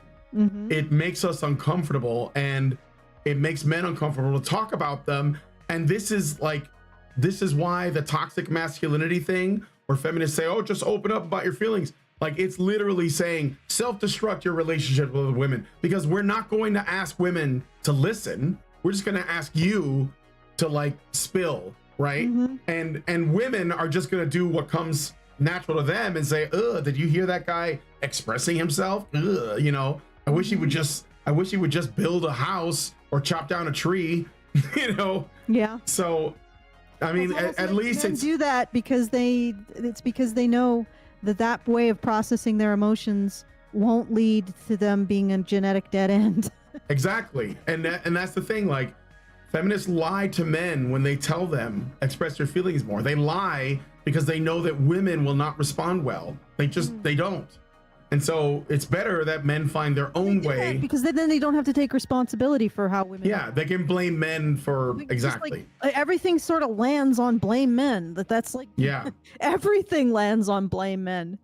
It makes us uncomfortable, and it makes men uncomfortable to talk about them. And this is why the toxic masculinity thing, where feminists say, oh, just open up about your feelings. Like, it's literally saying self-destruct your relationship with women, because we're not going to ask women to listen. We're just going to ask you to, like, spill, right? And women are just going to do what comes natural to them and say, ugh, did you hear that guy expressing himself? Ugh, I wish he would just build a house or chop down a tree, Yeah. So, I mean, at least it's do that because they know that way of processing their emotions won't lead to them being a genetic dead end. Exactly. And that's the thing, like, Feminists lie to men when they tell them express your feelings more. They lie because they know that women will not respond well. They don't. And so it's better that men find their own way. Because then they don't have to take responsibility for how women. Yeah, they can blame men for exactly. Like, everything sort of lands on blame men. That's like, yeah. Everything lands on blame men.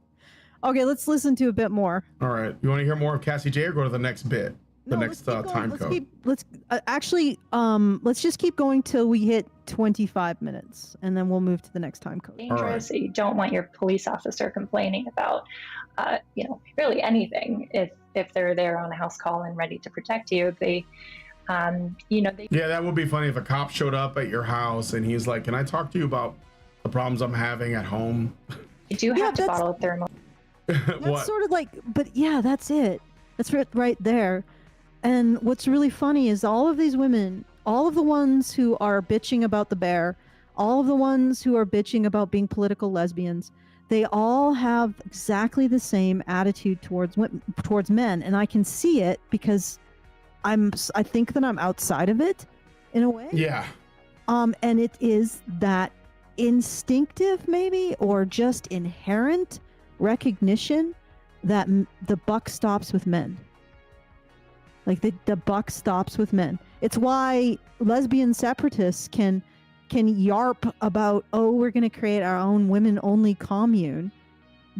Okay, let's listen to a bit more. All right. You want to hear more of Cassie Jaye or go to the next bit? Next time code. Let's just keep going till we hit 25 minutes, and then we'll move to the next time code. Dangerous. Right. You don't want your police officer complaining about, really anything. If they're there on a house call and ready to protect you, they. Yeah, that would be funny if a cop showed up at your house and he's like, "Can I talk to you about the problems I'm having at home?" You do have to bottle a thermal. That's sort of like, but yeah, that's it. That's right there. And what's really funny is all of these women, all of the ones who are bitching about the bear, all of the ones who are bitching about being political lesbians, they all have exactly the same attitude towards men. And I can see it because I think that I'm outside of it in a way. Yeah. And it is that instinctive maybe, or just inherent recognition that the buck stops with men. Like the buck stops with men. It's why lesbian separatists can yarp about, oh, we're going to create our own women-only commune.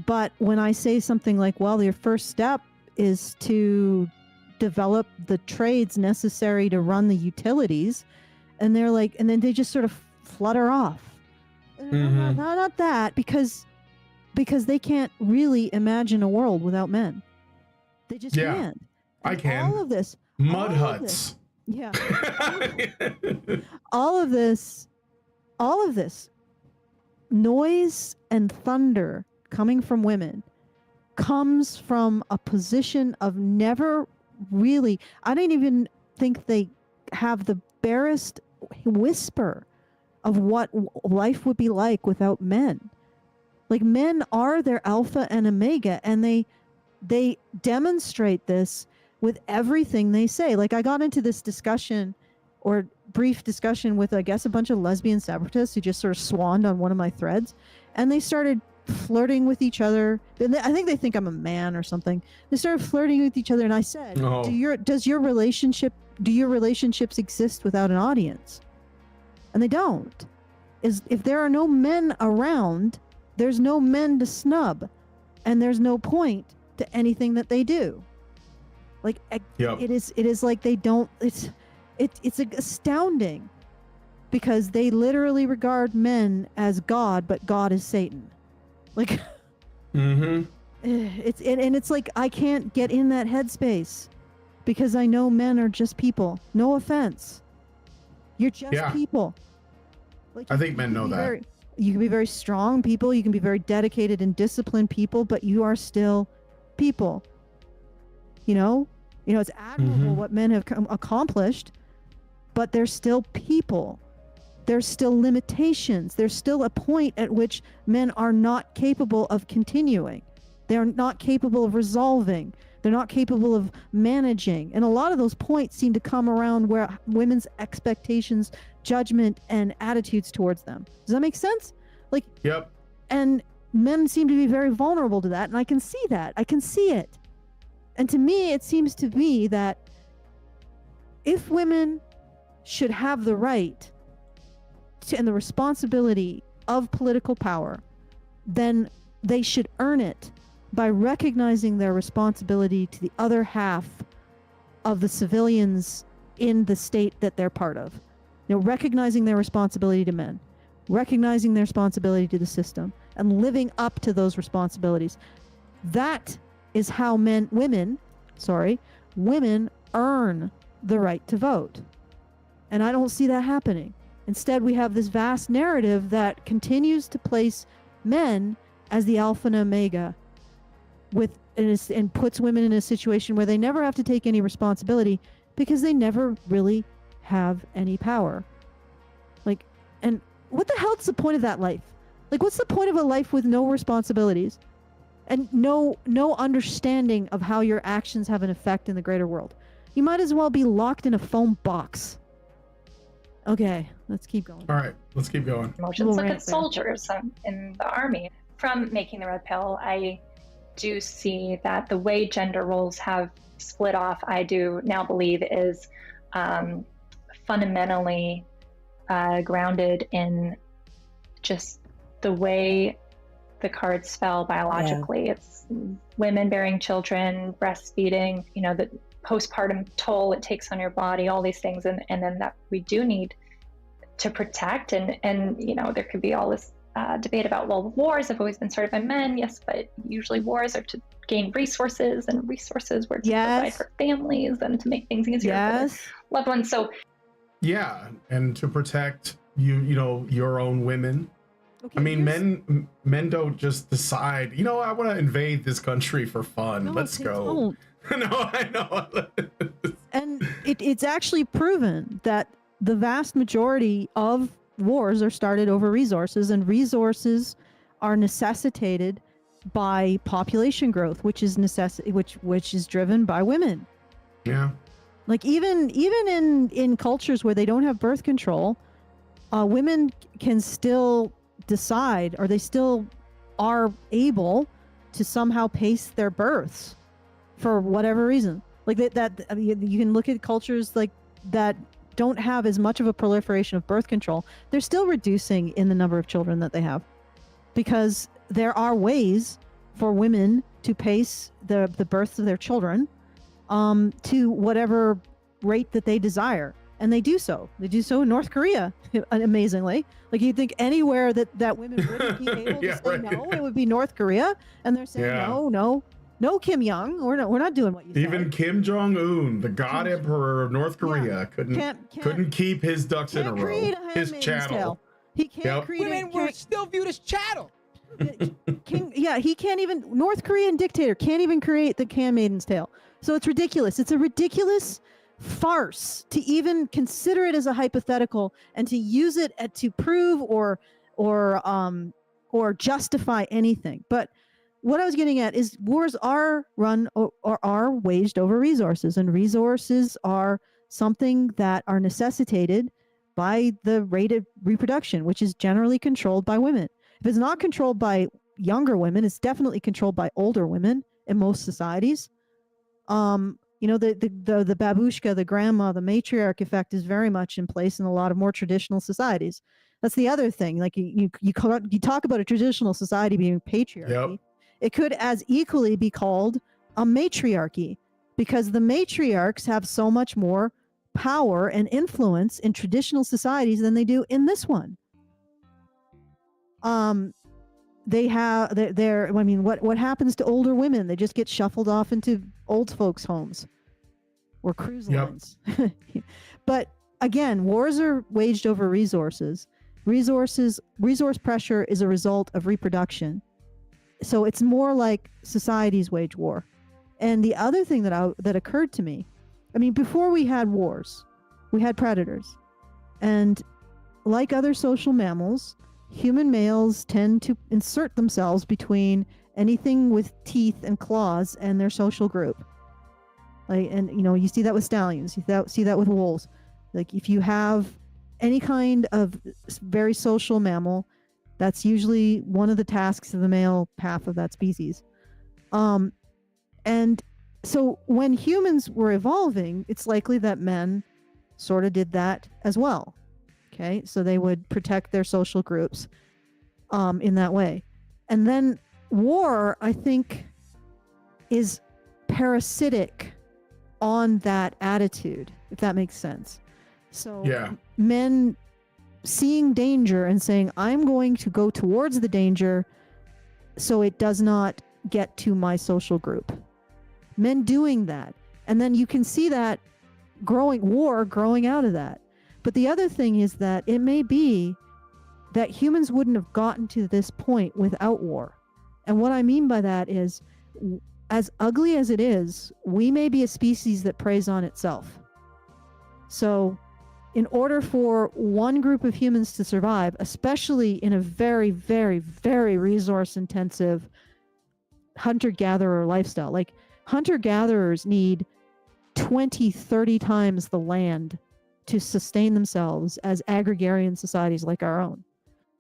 But when I say something like, well, your first step is to develop the trades necessary to run the utilities, and they're like, and then they just sort of flutter off. Mm-hmm. Not that, because they can't really imagine a world without men. They just can't. I can. All of this. Mud huts. Yeah. all of this noise and thunder coming from women comes from a position of never really, I don't even think they have the barest whisper of what life would be like without men. Like, men are their alpha and omega, and they demonstrate this with everything they say. Like, I got into this discussion or brief discussion with, I guess, a bunch of lesbian separatists who just sort of swanned on one of my threads, and they started flirting with each other. I think they think I'm a man or something. They started flirting with each other, and I said, do your relationships exist without an audience? And they don't. If there are no men around, there's no men to snub, and there's no point to anything that they do. Like, it is like they don't. It's astounding, because they literally regard men as God, but God is Satan. Like, mm-hmm. It's like, I can't get in that headspace, because I know men are just people. No offense, you're just people. Like, I think men know that. You can be very strong people. You can be very dedicated and disciplined people, but you are still people. You know, it's admirable what men have accomplished, but they're still people. There's still limitations. There's still a point at which men are not capable of continuing. They're not capable of resolving. They're not capable of managing. And a lot of those points seem to come around where women's expectations, judgment, and attitudes towards them. Does that make sense? Like, yep. And men seem to be very vulnerable to that, and I can see that. I can see it. And to me, it seems to be that if women should have the right to, and the responsibility of political power, then they should earn it by recognizing their responsibility to the other half of the civilians in the state that they're part of. Recognizing their responsibility to men, recognizing their responsibility to the system, and living up to those responsibilities. That is how women earn the right to vote. And I don't see that happening. Instead, we have this vast narrative that continues to place men as the alpha and omega, and puts women in a situation where they never have to take any responsibility, because they never really have any power. Like, and what the hell's the point of that life? Like, what's the point of a life with no responsibilities and no understanding of how your actions have an effect in the greater world? You might as well be locked in a foam box. Okay, let's keep going. All right, let's keep going. Emotions. We'll Look rant at there. soldiers in the army. From making the red pill, I do see that the way gender roles have split off, I do now believe is fundamentally grounded in just the way the cards fell biologically. Yeah. It's women bearing children, breastfeeding, you know, the postpartum toll it takes on your body, all these things, and then that we do need to protect. And you know, there could be all this debate about, well, wars have always been started by men. Yes, but usually wars are to gain resources, and resources were to provide for families and to make things easier for their loved ones. So yeah, and to protect you know, your own women. Okay, I mean, men don't just decide, you know, I want to invade this country for fun. No, Let's they go. don't. No, I know. And it's actually proven that the vast majority of wars are started over resources, and resources are necessitated by population growth, which is which is driven by women. Yeah. Like even in cultures where they don't have birth control, women can still decide, or they still are able to somehow pace their births for whatever reason. Like that I mean, you can look at cultures like that don't have as much of a proliferation of birth control. They're still reducing in the number of children that they have, because there are ways for women to pace the births of their children to whatever rate that they desire. And they do so. They do so in North Korea, amazingly. Like, you'd think anywhere that women wouldn't be able to say no, it would be North Korea. And they're saying, no, Kim Jong, we're not doing what you say. Even Kim Jong-un, the God Emperor of North Korea, couldn't keep his ducks in a row. His chattel. He can't create. Women were still viewed as chattel. He can't even. North Korean dictator can't even create the handmaiden's tale. So it's ridiculous. It's a ridiculous farce to even consider it as a hypothetical and to use it to prove or justify anything. But what I was getting at is wars are run or are waged over resources, and resources are something that are necessitated by the rate of reproduction, which is generally controlled by women. If it's not controlled by younger women, it's definitely controlled by older women in most societies. You know, the babushka, the grandma, the matriarch effect is very much in place in a lot of more traditional societies. That's the other thing. Like you talk about a traditional society being patriarchy. Yep. It could as equally be called a matriarchy, because the matriarchs have so much more power and influence in traditional societies than they do in this one. They have I mean, what happens to older women? They just get shuffled off into old folks' homes or cruise lines. But again, wars are waged over resources. Resource pressure is a result of reproduction. So it's more like societies wage war. And the other thing that occurred to me, I mean, before we had wars, we had predators. And like other social mammals, human males tend to insert themselves between anything with teeth and claws and their social group. Like, and you know, you see that with stallions, you see that with wolves. Like, if you have any kind of very social mammal, that's usually one of the tasks of the male half of that species. And so when humans were evolving, it's likely that men sort of did that as well. Okay, so they would protect their social groups in that way. And then war, I think, is parasitic on that attitude, if that makes sense. So men seeing danger and saying, I'm going to go towards the danger so it does not get to my social group. Men doing that. And then you can see that growing out of that. But the other thing is that it may be that humans wouldn't have gotten to this point without war. And what I mean by that is, as ugly as it is, we may be a species that preys on itself. So in order for one group of humans to survive, especially in a very, very, very resource-intensive hunter-gatherer lifestyle, like hunter-gatherers need 20, 30 times the land to sustain themselves as agrarian societies like our own.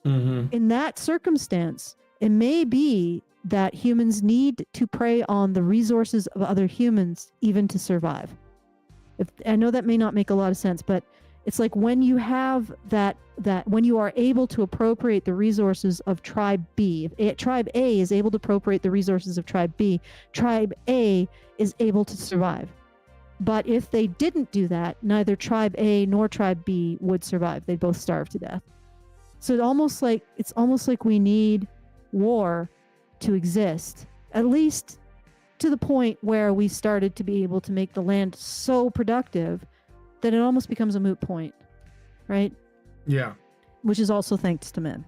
In that circumstance, it may be that humans need to prey on the resources of other humans even to survive. I know that may not make a lot of sense, but it's like when you have that when you are able to appropriate the resources of tribe B, if tribe A is able to appropriate the resources of tribe B, tribe A is able to survive. But if they didn't do that, neither tribe A nor tribe B would survive. They'd both starve to death. So it's almost like we need war to exist, at least to the point where we started to be able to make the land so productive that it almost becomes a moot point, right? Yeah. Which is also thanks to men.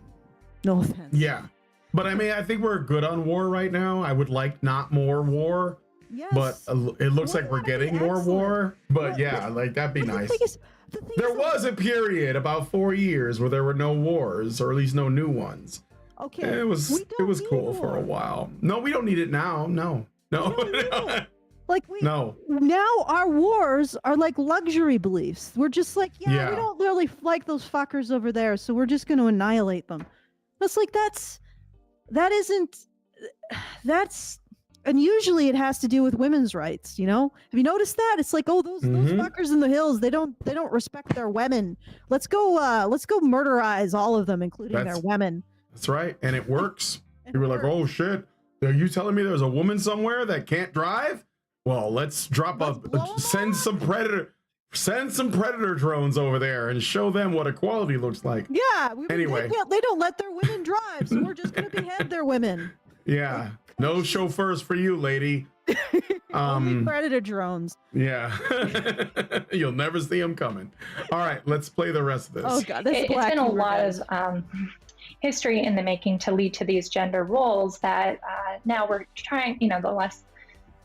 No offense. Yeah. But I mean, I think we're good on war right now. I would like not more war. Yes. But it looks War like we're would be getting more excellent. war. But Well, yeah, like that'd be But nice. the thing There is, was a period about 4 years where there were no wars, or at least no new ones. okay. It was we don't cool need for a war. while. No, we don't need it now. No. We don't need it. Like No. now our wars are like luxury beliefs. We're just like, Yeah. we don't really like those fuckers over there, so we're just going to annihilate them. That's like and usually it has to do with women's rights, you know? Have you noticed that? It's like, oh, those fuckers in the hills, they don't respect their women. Let's go murderize all of them, including their women. That's right. And it works. It You were like, works. oh shit. Are you telling me there's a woman somewhere that can't drive? Well, let's blow 'em send some predator drones over there and show them what equality looks like. Yeah. Anyway. They don't let their women drive, so we're just going to behead their women. Yeah. No chauffeurs for you, lady. Only predator drones. Yeah. You'll never see them coming. All right, let's play the rest of this. Oh god, It's been a lot of history in the making to lead to these gender roles that now we're trying, the last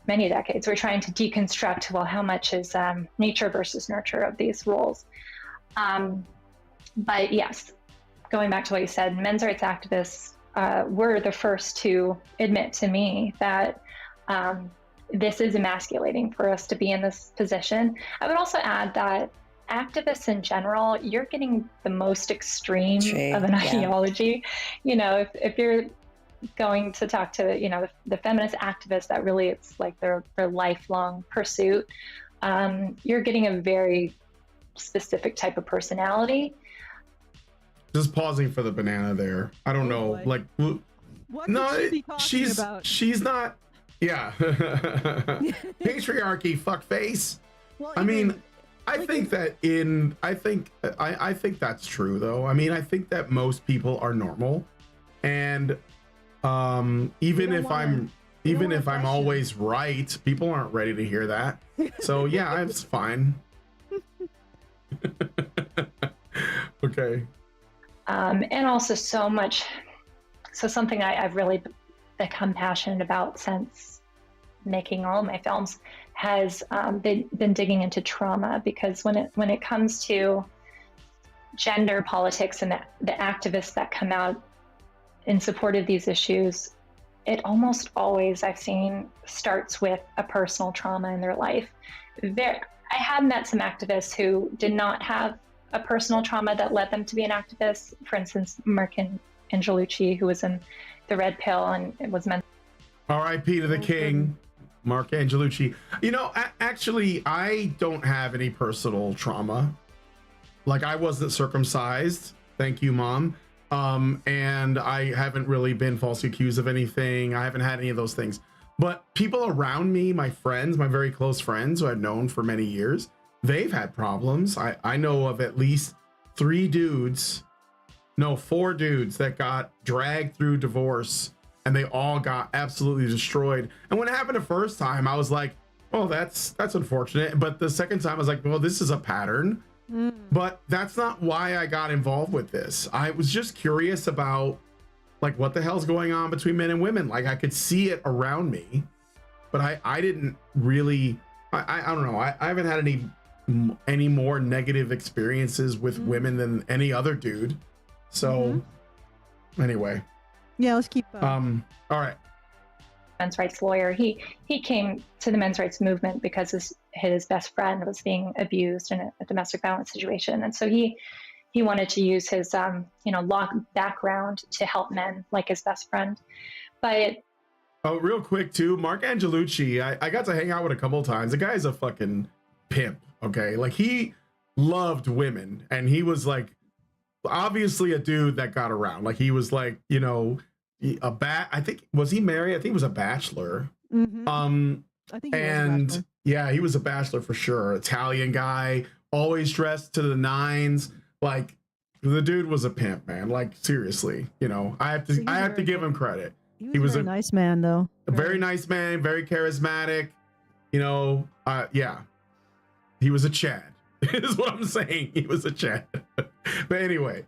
many decades, we're trying to deconstruct, well, how much is nature versus nurture of these roles. But yes, going back to what you said, men's rights activists were the first to admit to me that this is emasculating for us to be in this position. I would also add that activists in general, you're getting the most extreme of an ideology. If you're going to talk to, the feminist activists that really it's like their lifelong pursuit, you're getting a very specific type of personality. Just pausing for the banana there. I don't know. boy. Like, What no, could she be talking about? she's not. Yeah. Patriarchy, fuckface. Well, I mean, even- I think that's true though. I mean, I think that most people are normal, and even if I'm always right, people aren't ready to hear that. So yeah, it's fine. Okay. And also something I've really become passionate about since making all my films has been digging into trauma, because when it comes to gender politics and the activists that come out in support of these issues, it almost always, I've seen, starts with a personal trauma in their life. I have met some activists who did not have a personal trauma that led them to be an activist. For instance, Mark Angelucci, who was in the Red Pill and it was meant. R.I.P. to the king, Mark Angelucci. Actually, I don't have any personal trauma. Like, I wasn't circumcised. Thank you, Mom. And I haven't really been falsely accused of anything. I haven't had any of those things. But people around me, my friends, my very close friends who I've known for many years, they've had problems. I know of at least 4 dudes that got dragged through divorce, and they all got absolutely destroyed. And when it happened the first time, I was like, oh, that's unfortunate. But the second time I was like, well, this is a pattern. But that's not why I got involved with this. I was just curious about like what the hell's going on between men and women. Like, I could see it around me, but I didn't really, I don't know. I haven't had any more negative experiences with women than any other dude. So anyway, yeah, let's keep all right. men's rights lawyer. He came to the men's rights movement because his best friend was being abused in a domestic violence situation, and so he wanted to use his law background to help men like his best friend. But oh, real quick too, Mark Angelucci, I got to hang out with a couple of times. The guy's a fucking pimp. Okay, like he loved women, and he was like obviously a dude that got around. Like he was like, I think, was he married? I think he was a bachelor. Mm-hmm. I think he was a bachelor. Yeah, he was a bachelor for sure. Italian guy, always dressed to the nines. Like the dude was a pimp, man. Like seriously, I have to give him credit. He was a nice man, though. A very nice man, very charismatic. Yeah, he was a Chad. Is what I'm saying. He was a Chad. But anyway.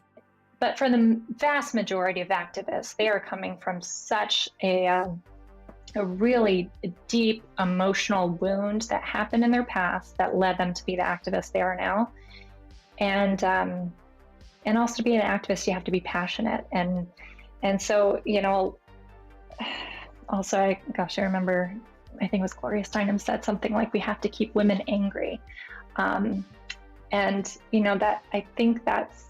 But for the vast majority of activists, they are coming from such a really deep emotional wound that happened in their past that led them to be the activists they are now. And also to be an activist, you have to be passionate. And so, also, I remember, I think it was Gloria Steinem said something like, we have to keep women angry. That I think that's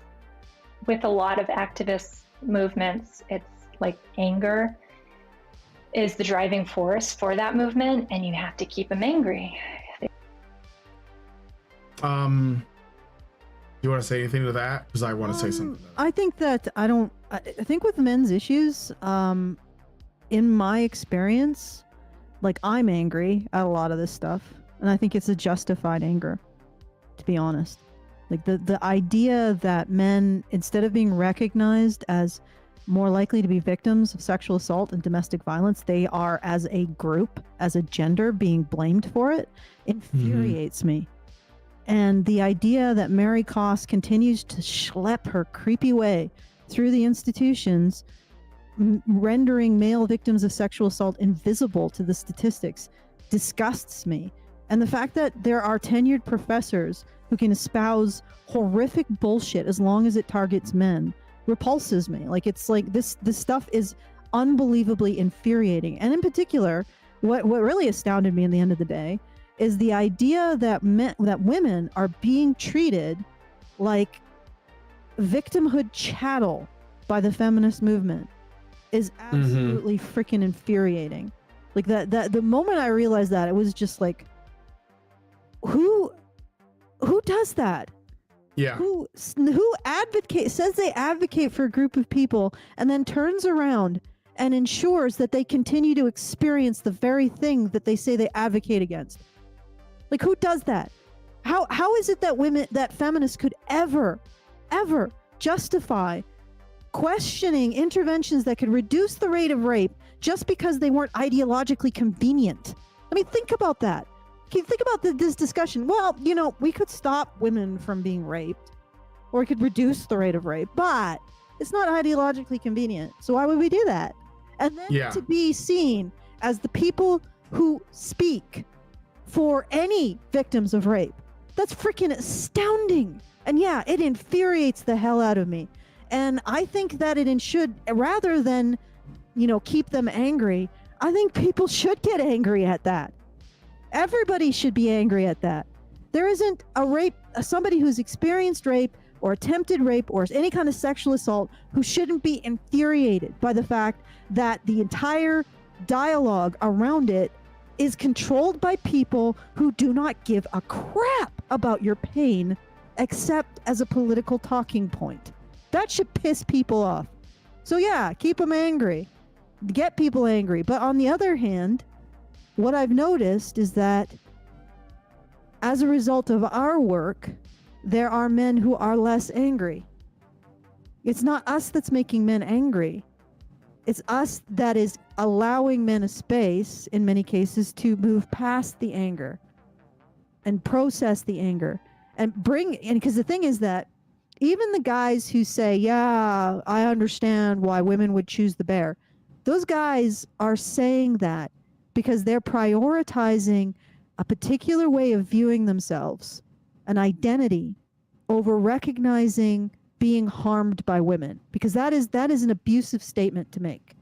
with a lot of activist movements, it's like anger is the driving force for that movement, and you have to keep them angry. You want to say anything to that? Because I want to say something. I think that I think with men's issues, in my experience, like I'm angry at a lot of this stuff, and I think it's a justified anger, to be honest. Like the idea that men, instead of being recognized as more likely to be victims of sexual assault and domestic violence, they are as a group, as a gender, being blamed for it, infuriates me. And the idea that Mary Koss continues to schlep her creepy way through the institutions, rendering male victims of sexual assault invisible to the statistics, disgusts me. And the fact that there are tenured professors who can espouse horrific bullshit as long as it targets men repulses me. Like, it's like this stuff is unbelievably infuriating. And in particular, what really astounded me in the end of the day is the idea that women are being treated like victimhood chattel by the feminist movement is absolutely freaking infuriating. Like that the moment I realized that, it was just like, who does that? Yeah. Who says they advocate for a group of people and then turns around and ensures that they continue to experience the very thing that they say they advocate against? Like, who does that? How is it that feminists could ever justify questioning interventions that could reduce the rate of rape just because they weren't ideologically convenient? I mean, think about that. Think about this discussion. Well, we could stop women from being raped, or we could reduce the rate of rape, but it's not ideologically convenient. So why would we do that? And then to be seen as the people who speak for any victims of rape, that's freaking astounding. And yeah, it infuriates the hell out of me. And I think that it should, rather than, keep them angry, I think people should get angry at that. Everybody should be angry at that. There isn't somebody who's experienced rape or attempted rape or any kind of sexual assault who shouldn't be infuriated by the fact that the entire dialogue around it is controlled by people who do not give a crap about your pain except as a political talking point. That should piss people off. So yeah, keep them angry. Get people angry. But on the other hand, what I've noticed is that as a result of our work, there are men who are less angry. It's not us that's making men angry. It's us that is allowing men a space, in many cases, to move past the anger and process the anger and because the thing is that even the guys who say, yeah, I understand why women would choose the bear, those guys are saying that because they're prioritizing a particular way of viewing themselves, an identity, over recognizing being harmed by women, because that is an abusive statement to make.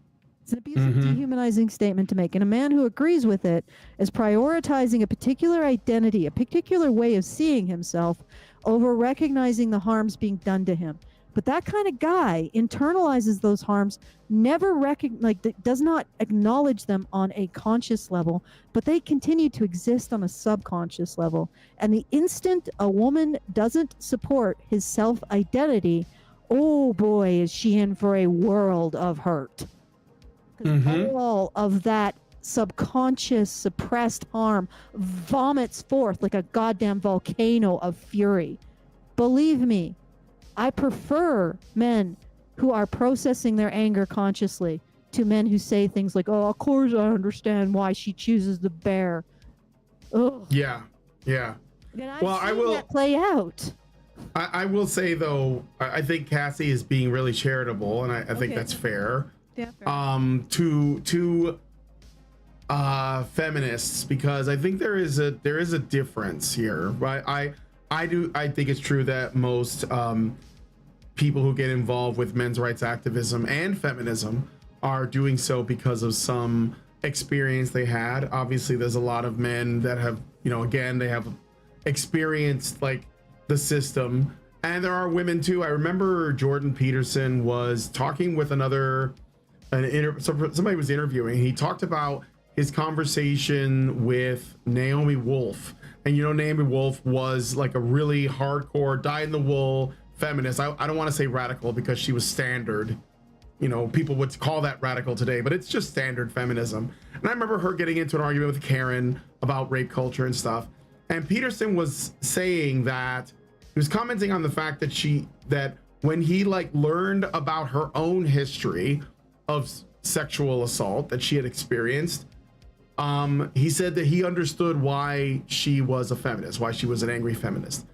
It's an abusive, dehumanizing statement to make. And a man who agrees with it is prioritizing a particular identity, a particular way of seeing himself over recognizing the harms being done to him. But that kind of guy internalizes those harms, never does not acknowledge them on a conscious level, but they continue to exist on a subconscious level. And the instant a woman doesn't support his self-identity, oh boy, is she in for a world of hurt. Because all of that subconscious suppressed harm vomits forth like a goddamn volcano of fury. Believe me, I prefer men who are processing their anger consciously to men who say things like, oh, of course I understand why she chooses the bear. Ugh. Yeah. And I've seen that play out. I will say, though, I think Cassie is being really charitable, and I think that's fair. Yeah, fair. To feminists, because I think there is a difference here, right? I think it's true that most people who get involved with men's rights activism and feminism are doing so because of some experience they had. Obviously, there's a lot of men that have, again, they have experienced like the system, and there are women too. I remember Jordan Peterson was talking with somebody was interviewing. He talked about his conversation with Naomi Wolf. And Naomi Wolf was like a really hardcore, dyed-in-the-wool feminist. I don't want to say radical because she was standard. People would call that radical today, but it's just standard feminism. And I remember her getting into an argument with Karen about rape culture and stuff. And Peterson was saying that he was commenting on the fact that when he learned about her own history of sexual assault that she had experienced, he said that he understood why she was a feminist, why she was an angry feminist.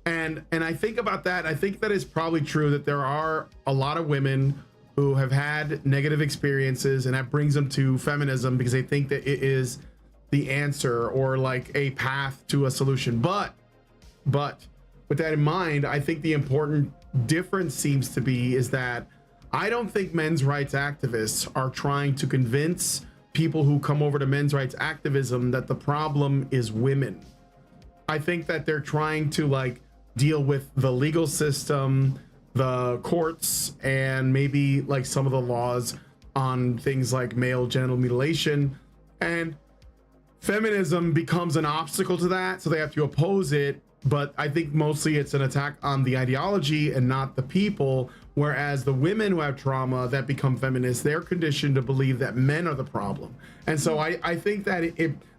And I think about that. I think that is probably true, that there are a lot of women who have had negative experiences, and that brings them to feminism because they think that it is the answer or like a path to a solution. But with that in mind, I think the important difference seems to be is that I don't think men's rights activists are trying to convince people who come over to men's rights activism that the problem is women. I think that they're trying to deal with the legal system, the courts, and maybe some of the laws on things like male genital mutilation. And feminism becomes an obstacle to that, so they have to oppose it. But I think mostly it's an attack on the ideology and not the people. Whereas the women who have trauma that become feminists, they're conditioned to believe that men are the problem. And so I think that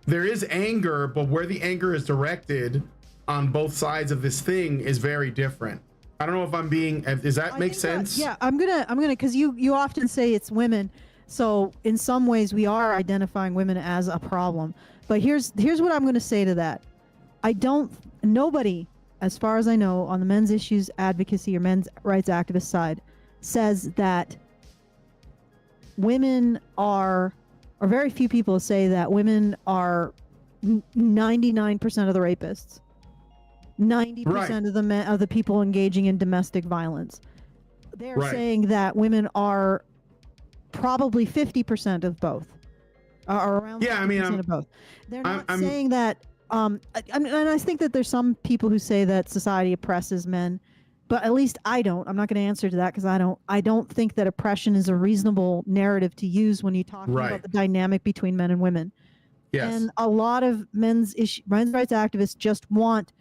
there is anger, but where the anger is directed on both sides of this thing is very different. I don't know if I'm being, does that make sense? Yeah, I'm gonna, because you often say it's women. So in some ways we are identifying women as a problem. But here's what I'm gonna say to that. Nobody, as far as I know, on the men's issues advocacy or men's rights activist side says that women are, or very few people say that women are 99% of the rapists, 90% of the men, of the people engaging in domestic violence. They're saying that women are probably 50% of both, or around 50% of both. They're not saying that. And I think that there's some people who say that society oppresses men, but at least I don't. I'm not going to answer to that because I don't think that oppression is a reasonable narrative to use when you talk about the dynamic between men and women. Yes. And a lot of men's rights activists just want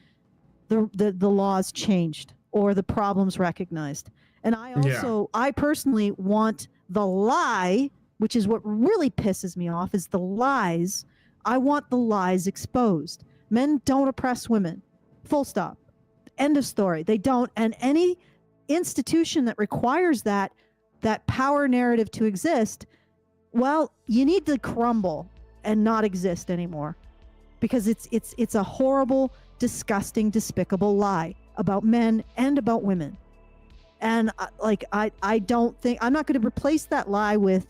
the laws changed or the problems recognized. And I personally want the lie, which is what really pisses me off, is the lies. I want the lies exposed. Men don't oppress women. Full stop. End of story. They don't. And any institution that requires that power narrative to exist, well, you need to crumble and not exist anymore, because it's a horrible, disgusting, despicable lie about men and about women. And I don't think, I'm not going to replace that lie with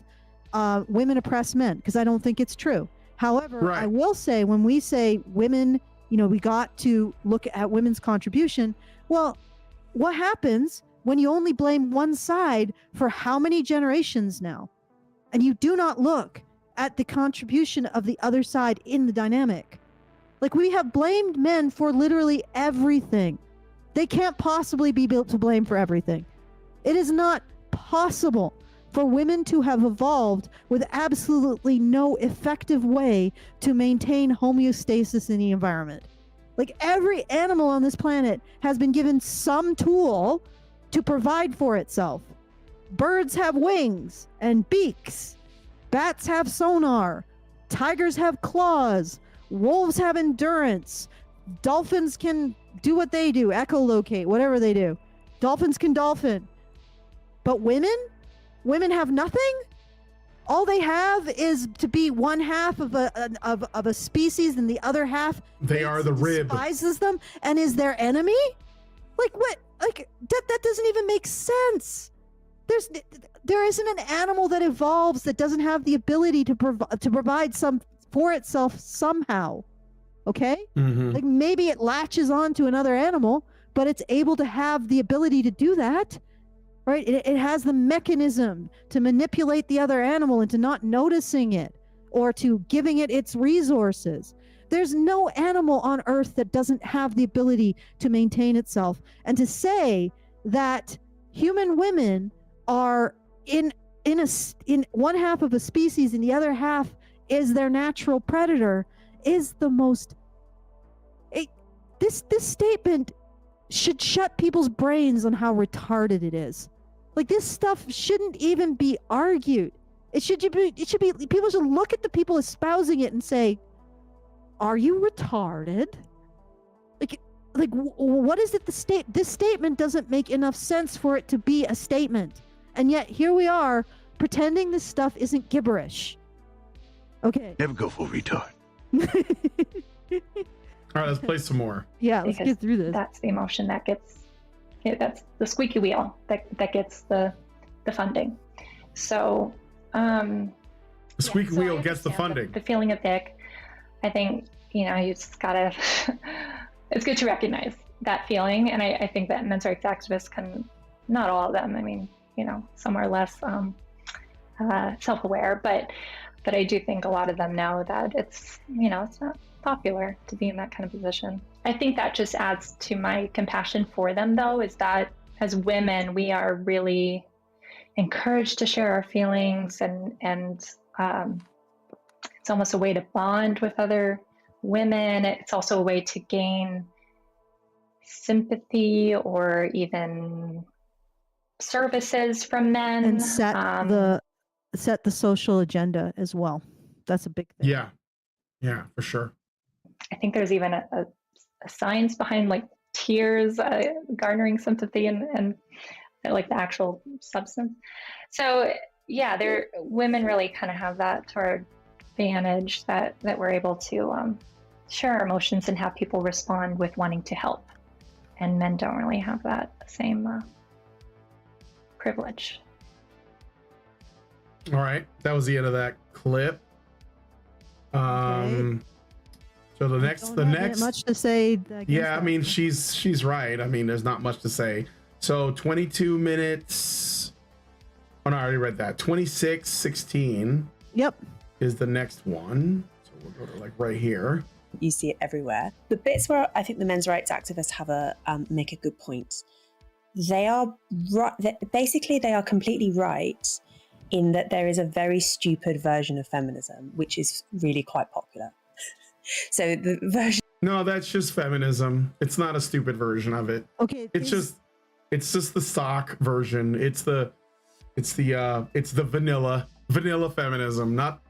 women oppress men, because I don't think it's true. However, I will say, when we say women, we got to look at women's contribution. Well, what happens when you only blame one side for how many generations now? and you do not look at the contribution of the other side in the dynamic. Like, we have blamed men for literally everything. They can't possibly be built to blame for everything. It is not possible for women to have evolved with absolutely no effective way to maintain homeostasis in the environment. Like, every animal on this planet has been given some tool to provide for itself. Birds have wings and beaks. Bats have sonar. Tigers have claws. Wolves have endurance. Dolphins can do what they do, echolocate, whatever they do. Dolphins can dolphin. But women have nothing? All they have is to be one half of a species, and the other half They are the rib. despises them and is their enemy? Like, what? Like, that doesn't even make sense. There isn't an animal that evolves that doesn't have the ability to provide some for itself somehow. Okay? Mm-hmm. Like, maybe it latches on to another animal, but it's able to have the ability to do that. Right? It has the mechanism to manipulate the other animal into not noticing it or to giving it its resources. There's no animal on Earth that doesn't have the ability to maintain itself. And to say that human women are in one half of a species and the other half is their natural predator is the most... This statement should shut people's brains on how retarded it is. Like, this stuff shouldn't even be argued. It should be people should look at the people espousing it and say, are you retarded? Like what is it this statement doesn't make enough sense for it to be a statement. And yet here we are pretending this stuff isn't gibberish. Okay. Never go full retard. All right, let's play some more. Yeah, let's get through this. That's the emotion that gets, that's the squeaky wheel that gets the funding. So, The squeaky so I wheel gets the understand funding. The feeling of ick. I think, you just gotta, it's good to recognize that feeling. And I think that men's rights activists can, not all of them, I mean, some are less self-aware, but I do think a lot of them know that it's, it's not popular to be in that kind of position. I think that just adds to my compassion for them, though, is that as women, we are really encouraged to share our feelings, and it's almost a way to bond with other women. It's also a way to gain sympathy or even services from men. And set the social agenda as well. That's a big thing. Yeah, for sure. I think there's even a science behind like tears garnering sympathy and like the actual substance. So yeah, women really kind of have that to our advantage that we're able to share our emotions and have people respond with wanting to help. And men don't really have that same privilege. All right, that was the end of that clip. Okay. So the next much to say. Yeah, I mean she's right. I mean, there's not much to say. So 22 minutes. Oh no, I already read that. 26:16. Yep. Is the next one. So we'll go to like right here. You see it everywhere. The bits where I think the men's rights activists have make a good point. They are right. Basically, they are completely right in that there is a very stupid version of feminism, which is really quite popular. So the version. No, that's just feminism. It's not a stupid version of it. Okay. It's just the sock version. It's the vanilla feminism, not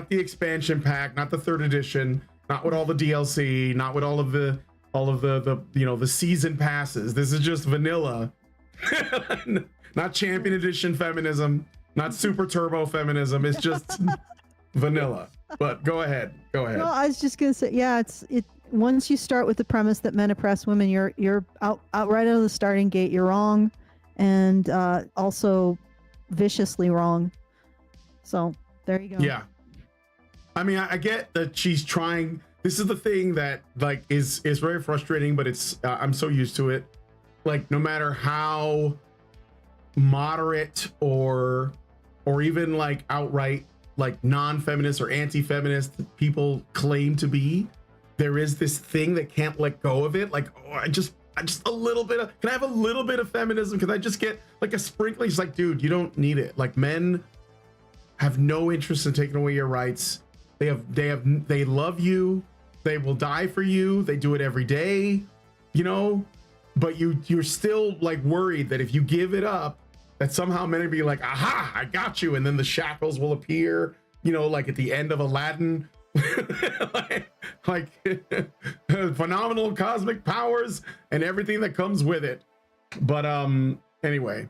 the expansion pack, not the third edition, not with all the DLC, not with all of the the season passes. This is just vanilla. Not champion edition feminism, not super turbo feminism. It's just vanilla. But go ahead. No, I was just gonna say, yeah, it. Once you start with the premise that men oppress women, you're out right out of the starting gate. You're wrong, and also viciously wrong. So there you go. Yeah, I mean, I get that she's trying. This is the thing that like is very frustrating, but it's I'm so used to it. Like, no matter how moderate or or even like outright like non-feminist or anti-feminist people claim to be, there is this thing that can't let go of it. Like, oh, I just a little bit of, can I have a little bit of feminism? Can I just get like a sprinkling? It's like, dude, you don't need it. Like, men have no interest in taking away your rights. They love you. They will die for you. They do it every day, you know, but you're still like worried that if you give it up, that somehow men will be like, aha, I got you. And then the shackles will appear, you know, like at the end of Aladdin, like phenomenal cosmic powers and everything that comes with it. But anyway.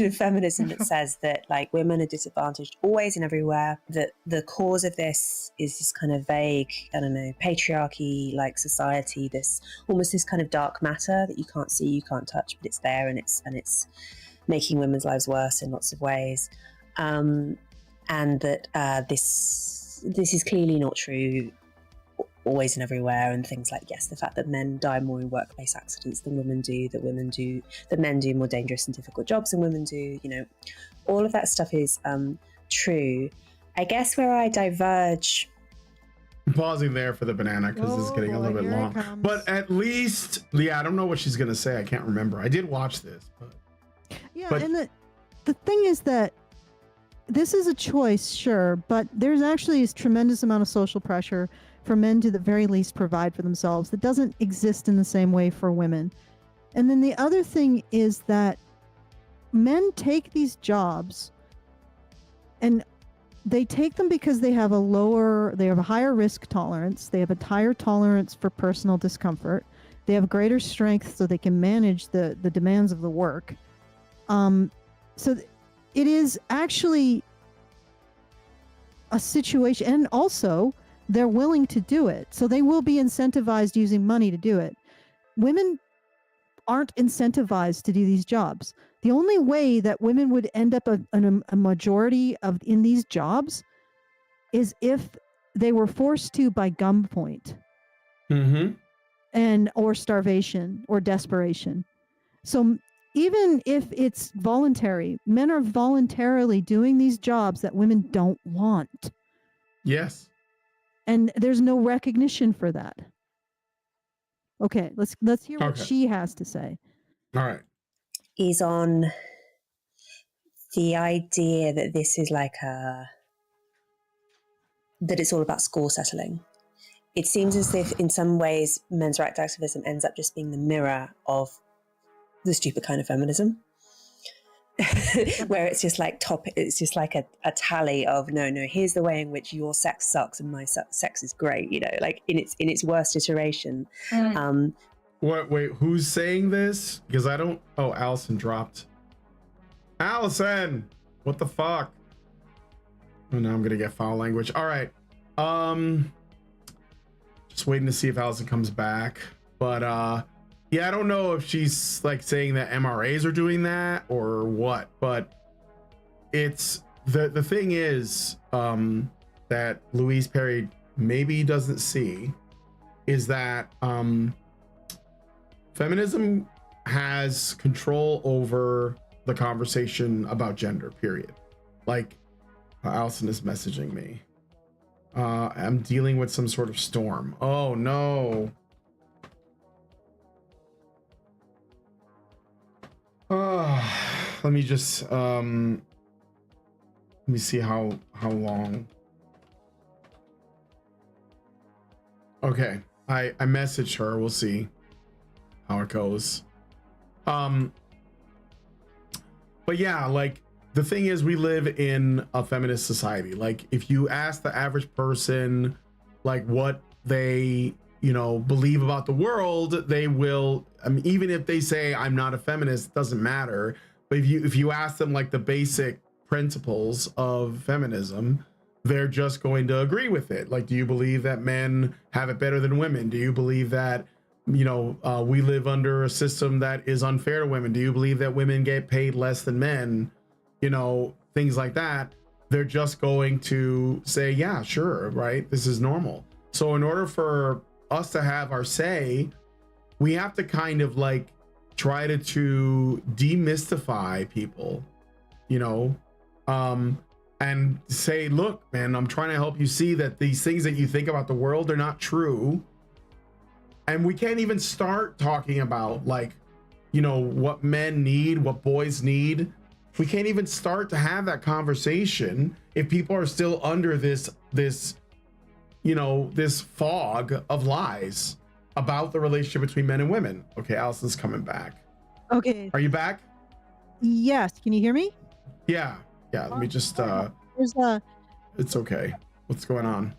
Of feminism that says that like women are disadvantaged always and everywhere, that the cause of this is this kind of vague, I don't know, patriarchy like society, this almost this kind of dark matter that you can't see, you can't touch, but it's there, and it's making women's lives worse in lots of ways, and that this is clearly not true always and everywhere, and things like, yes, the fact that men die more in workplace accidents than women do, that men do more dangerous and difficult jobs than women do, you know, all of that stuff is true. I guess where I diverge, I'm pausing there for the banana because this is getting a little bit long, but at least, yeah, I don't know what she's gonna say. I can't remember. I did watch this, but and the thing is that this is a choice, sure, but there's actually a tremendous amount of social pressure for men to the very least provide for themselves that doesn't exist in the same way for women. And then the other thing is that men take these jobs and they take them because they have a higher risk tolerance, they have a higher tolerance for personal discomfort, they have greater strength so they can manage the demands of the work. So it is actually a situation, and also they're willing to do it. So they will be incentivized using money to do it. Women aren't incentivized to do these jobs. The only way that women would end up a majority in these jobs is if they were forced to by gunpoint, or starvation or desperation. So even if it's voluntary, men are voluntarily doing these jobs that women don't want. yes. And there's no recognition for that. Okay, let's hear what she has to say. All right. is on the idea that this is like that it's all about score settling. It seems as if in some ways men's rights activism ends up just being the mirror of the stupid kind of feminism. Where it's just like it's just like a tally of no, here's the way in which your sex sucks and my sex is great, you know, like in its worst iteration. Wait, who's saying this? Because I don't. Oh, Allison dropped. Allison, what the fuck? Oh, now I'm gonna get foul language. All right. Just waiting to see if Allison comes back. But yeah, I don't know if she's like saying that MRAs are doing that or what, but it's the thing is that Louise Perry maybe doesn't see is that feminism has control over the conversation about gender, period. Like Allison is messaging me. I'm dealing with some sort of storm. Oh no. Let me just let me see how long. Okay, I messaged her. We'll see how it goes. But yeah, like the thing is, we live in a feminist society. Like if you ask the average person like what they believe about the world, they will, I mean, even if they say I'm not a feminist, it doesn't matter. But if you ask them like the basic principles of feminism, they're just going to agree with it. Like, do you believe that men have it better than women? Do you believe that we live under a system that is unfair to women? Do you believe that women get paid less than men? Things like that. They're just going to say, yeah, sure, right, this is normal. So in order for us to have our say, we have to kind of like try to demystify people, and say, look, man, I'm trying to help you see that these things that you think about the world are not true. And we can't even start talking about, like, you know, what men need, what boys need. We can't even start to have that conversation if people are still under this you know, this fog of lies about the relationship between men and women. Okay, Allison's coming back. Okay. Are you back? Yes. Can you hear me? Yeah. Let me just There's it's okay. What's going on?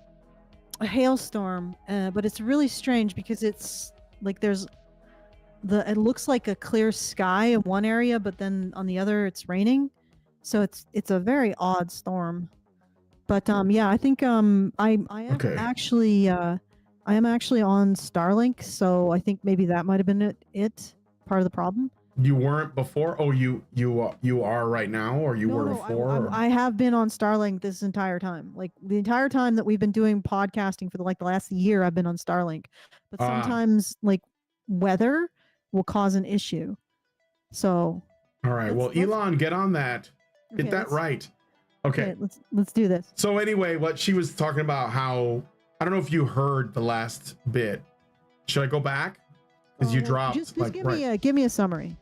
a hailstorm, but it's really strange because it's like it looks like a clear sky in one area, but then on the other it's raining. So it's a very odd storm. But yeah, I think I am Okay. actually I am actually on Starlink, so I think maybe that might have been it part of the problem. You weren't before? Oh, you are right now, or you were before? I have been on Starlink this entire time. Like the entire time that we've been doing podcasting for the last year, I've been on Starlink. But sometimes like weather will cause an issue. So all right. Well, Elon, get on that. Get that right. Okay. Let's do this. So anyway, what she was talking about, how I don't know if you heard the last bit. Should I go back? Because you dropped. Just give me a summary.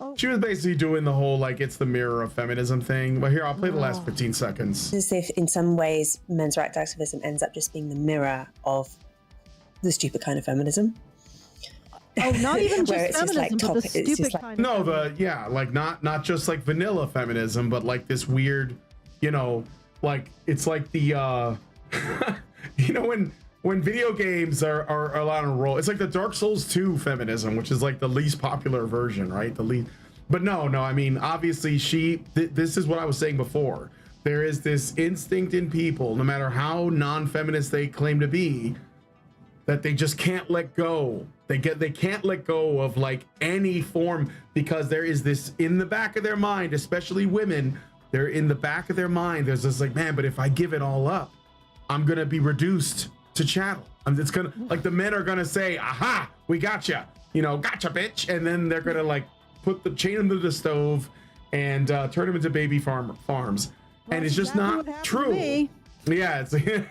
Oh. She was basically doing the whole like it's the mirror of feminism thing. But here, I'll play the last 15 seconds. As if in some ways men's rights activism ends up just being the mirror of the stupid kind of feminism. Oh, not even just it's feminism, just like but the stupid kind of feminism. like not just like vanilla feminism, but like this weird, you know, like it's like the you know, when video games are allowed to roll, it's like the Dark Souls 2 feminism, which is like the least popular version, right? But no, I mean, obviously this is what I was saying before. There is this instinct in people, no matter how non-feminist they claim to be, that they just can't let go. They can't let go of like any form, because there is this in the back of their mind, especially women, they're in the back of their mind. There's this like, man, but if I give it all up, I'm going to be reduced to chattel. It's gonna, like, the men are gonna say, aha, we gotcha, you know, gotcha, bitch, and then they're gonna like chain them to the stove and turn them into baby farms, well, and it's just not true. Yeah, it's okay.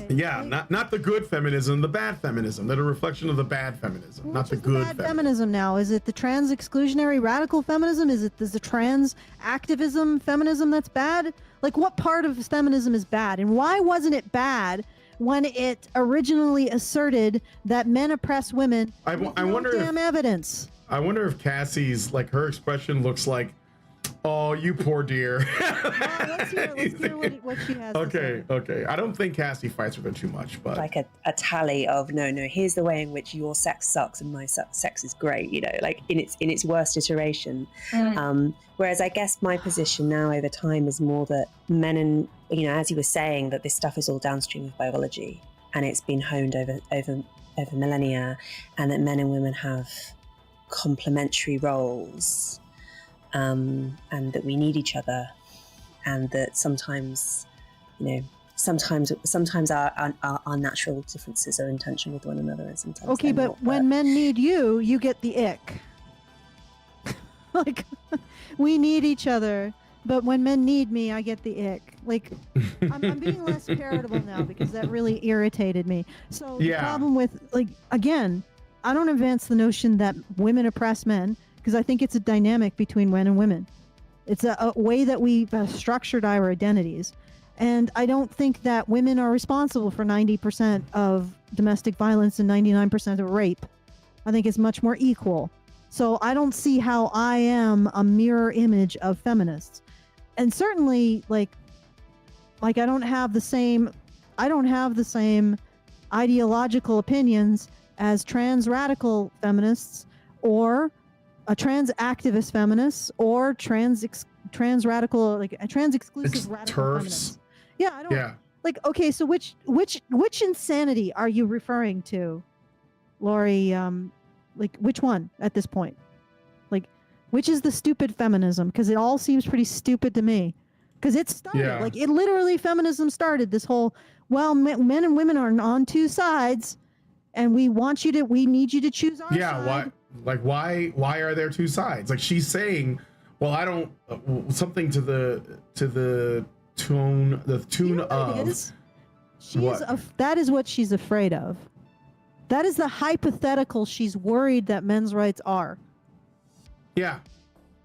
Yeah, not the good feminism, the bad feminism. They're a reflection of the bad feminism, not the good feminism. Now, is it the trans exclusionary radical feminism? Is the trans activism feminism that's bad? Like, what part of feminism is bad, and why wasn't it bad when it originally asserted that men oppress women? I wonder damn evidence. I wonder if Cassie's, like, her expression looks like, oh, you poor dear. Let's hear what she has to say. Okay. I don't think Cassie fights with her too much, but like a tally of no, here's the way in which your sex sucks and my sex is great, you know, like in its worst iteration. Whereas I guess my position now over time is more that men, and, you know, as you were saying, that this stuff is all downstream of biology and it's been honed over millennia, and that men and women have complementary roles. And that we need each other, and that sometimes, you know, sometimes our natural differences are intentional with one another, and sometimes okay, but not, when men need you, you get the ick. Like, we need each other, but when men need me, I get the ick. Like, I'm being less charitable now because that really irritated me. So the problem with, like, again, I don't advance the notion that women oppress men, because I think it's a dynamic between men and women. It's a way that we've structured our identities. And I don't think that women are responsible for 90% of domestic violence and 99% of rape. I think it's much more equal. So I don't see how I am a mirror image of feminists. And certainly, like I don't have the same ideological opinions as trans radical feminists, or a trans activist feminist, or trans radical, like a trans exclusive radical feminist. Yeah, I don't. Yeah. Like, okay, so which insanity are you referring to, Lori? Like, which one at this point? Like, which is the stupid feminism? Because it all seems pretty stupid to me. Because it started, like, it literally, feminism started this whole, well, men and women are on two sides, and we need you to choose our side. Like, why are there two sides? Like, she's saying, well, I don't something to the tune of that is what she's afraid of. That is the hypothetical she's worried that men's rights are. Yeah.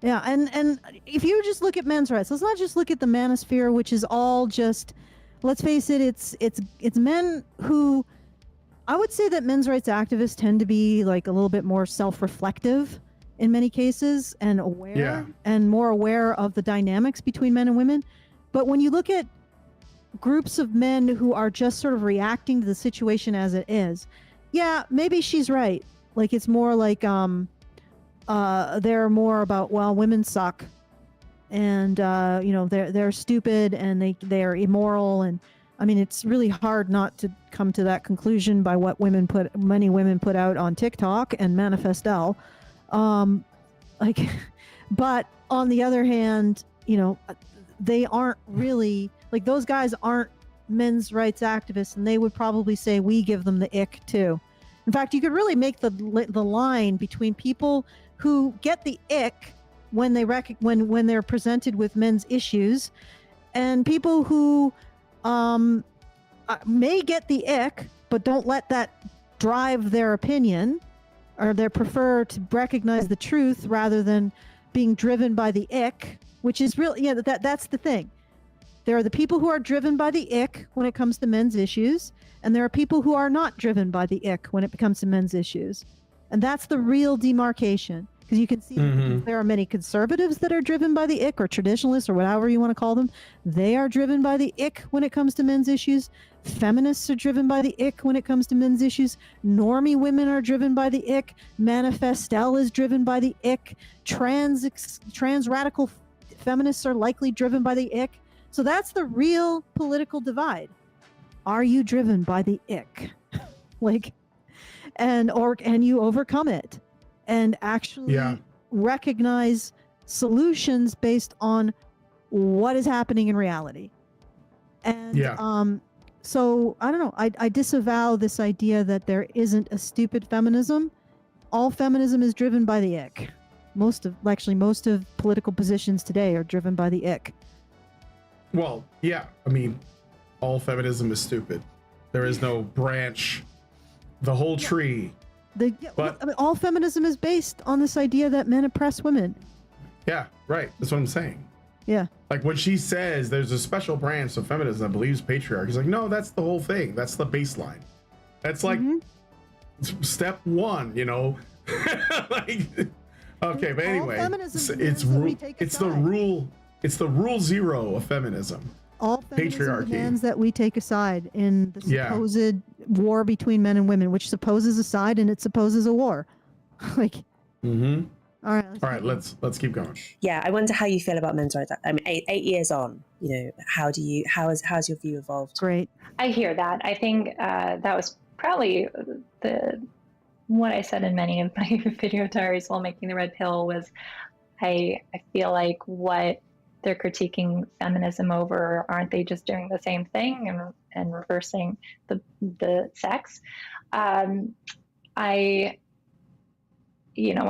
Yeah, and if you just look at men's rights, let's not just look at the manosphere, which is all just, let's face it, it's men who, I would say that men's rights activists tend to be like a little bit more self-reflective in many cases and aware and more aware of the dynamics between men and women. But when you look at groups of men who are just sort of reacting to the situation as it is, yeah, maybe she's right. Like, it's more like they're more about, well, women suck, and they're stupid, and they're immoral, and I mean, it's really hard not to come to that conclusion by what many women put out on TikTok and Manifestel. But on the other hand, they aren't really, like, those guys aren't men's rights activists, and they would probably say we give them the ick too. In fact, you could really make the line between people who get the ick when they're presented with men's issues, and people who may get the ick but don't let that drive their opinion, or they prefer to recognize the truth rather than being driven by the ick, which is really, that's the thing. There are the people who are driven by the ick when it comes to men's issues, and there are people who are not driven by the ick when it comes to men's issues. And that's the real demarcation, because you can see there are many conservatives that are driven by the ick, or traditionalists, or whatever you want to call them. They are driven by the ick when it comes to men's issues. Feminists are driven by the ick when it comes to men's issues. Normie women are driven by the ick. Manifestel is driven by the ick. Trans radical feminists are likely driven by the ick. So that's the real political divide. Are you driven by the ick? And you overcome it and actually recognize solutions based on what is happening in reality. And so I don't know. I disavow this idea that there isn't a stupid feminism. All feminism is driven by the ick. Most of political positions today are driven by the ick. Well, yeah. I mean, all feminism is stupid. There is no branch, the whole tree. All feminism is based on this idea that men oppress women. Yeah, right. That's what I'm saying. Yeah. Like, when she says there's a special branch of feminism that believes patriarchy, he's like, no, that's the whole thing. That's the baseline. That's like step one, like, okay, but anyway, it's the rule zero of feminism. All feminism patriarchy demands that we take a side in the supposed war between men and women, which supposes a side, and it supposes a war. Like, all right, let's keep going. Yeah, I wonder how you feel about men's rights. I mean, eight years on, how's your view evolved? Great. I hear that. I think that was probably what I said in many of my video diaries while making the red pill was, I feel like what they're critiquing feminism over, aren't they just doing the same thing and reversing the sex? When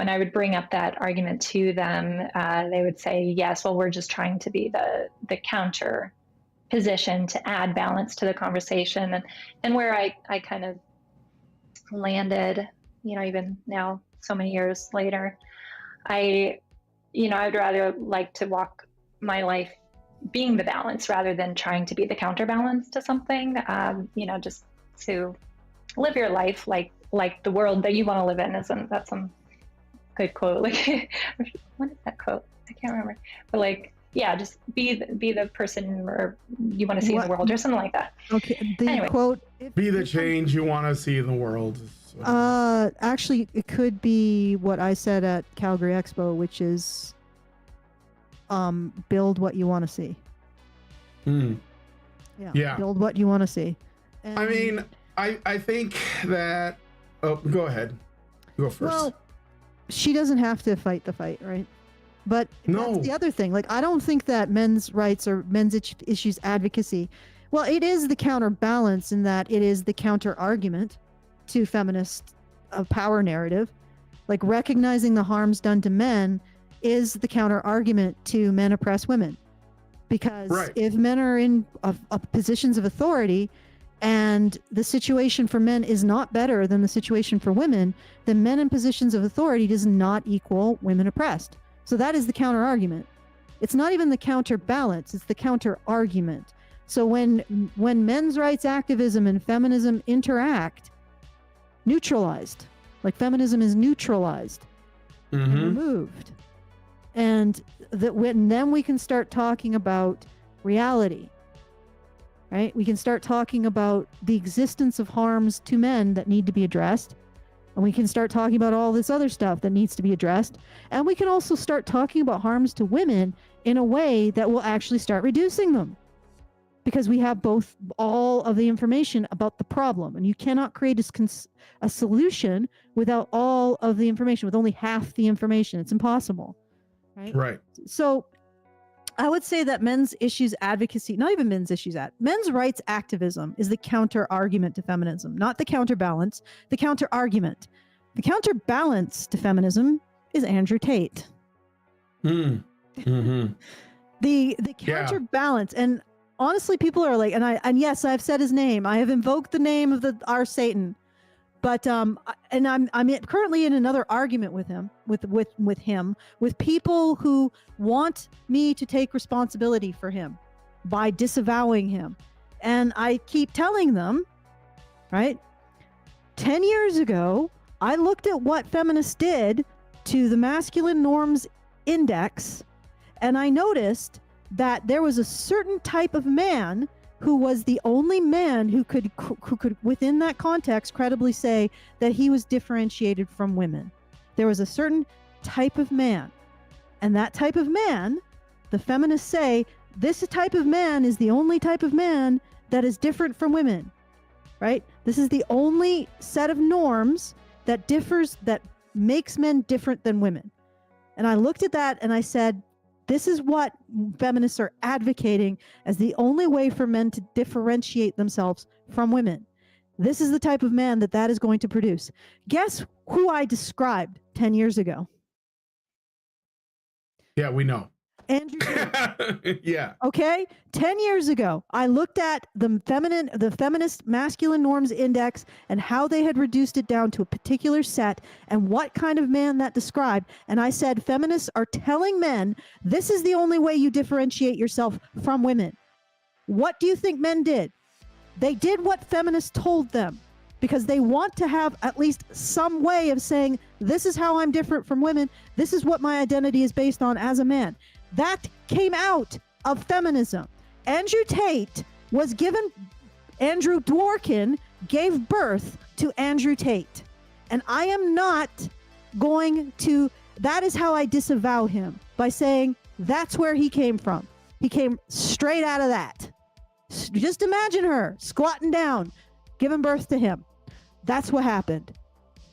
I would bring up that argument to them, they would say, yes, well, we're just trying to be the counter position to add balance to the conversation. And where I kind of landed, even now, so many years later, I'd rather like to walk my life being the balance rather than trying to be the counterbalance to something, just to live your life like the world that you want to live in. That's some good quote. Like, what is that quote? I can't remember. But just be the person or you want to see in the world, or something like that. Okay. Anyway. Quote. Be the change you want to see in the world. Actually, it could be what I said at Calgary Expo, which is, build what you want to see. Yeah. Build what you want to see. And, I mean, I think that. Oh, go ahead. Go first. Well, she doesn't have to fight the fight, right? But no. That's the other thing. Like, I don't think that men's rights or men's issues advocacy. Well, it is the counterbalance in that it is the counter argument to feminist power narrative. Like recognizing the harms done to men is the counter argument to men oppress women. Because if men are in positions of authority and the situation for men is not better than the situation for women, then men in positions of authority does not equal women oppressed. So that is the counter argument. It's not even the counterbalance, it's the counter argument. So when men's rights activism and feminism interact, neutralized, like feminism is neutralized and removed. And then we can start talking about reality, right? We can start talking about the existence of harms to men that need to be addressed. And we can start talking about all this other stuff that needs to be addressed. And we can also start talking about harms to women in a way that will actually start reducing them. Because we have all of the information about the problem. And you cannot create a solution without all of the information, with only half the information. It's impossible. Right. So I would say that men's issues advocacy, not even men's rights activism is the counter argument to feminism, not the counterbalance, the counter argument. The counterbalance to feminism is Andrew Tate. The counterbalance, and honestly, people are like, and yes, I've said his name. I have invoked the name of our Satan. But and I'm currently in another argument with him, with people who want me to take responsibility for him by disavowing him. And I keep telling them, right? 10 years ago, I looked at what feminists did to the masculine norms index, and I noticed that there was a certain type of man who was the only man who could within that context credibly say that he was differentiated from women. There was a certain type of man, and that type of man, the feminists say, this type of man is the only type of man that is different from women, right? This is the only set of norms that makes men different than women. And I looked at that and I said, this is what feminists are advocating as the only way for men to differentiate themselves from women. This is the type of man that is going to produce. Guess who I described 10 years ago? Yeah, we know. Andrew Tate. Yeah. Okay. 10 years ago, I looked at the feminist masculine norms index and how they had reduced it down to a particular set and what kind of man that described. And I said, feminists are telling men, this is the only way you differentiate yourself from women. What do you think men did? They did what feminists told them, because they want to have at least some way of saying, this is how I'm different from women. This is what my identity is based on as a man. That came out of feminism. Andrew Tate was given, Andrew Dworkin gave birth to Andrew Tate. And I am not going to, that is how I disavow him, by saying that's where he came from. He came straight out of that. Just imagine her squatting down, giving birth to him. That's what happened.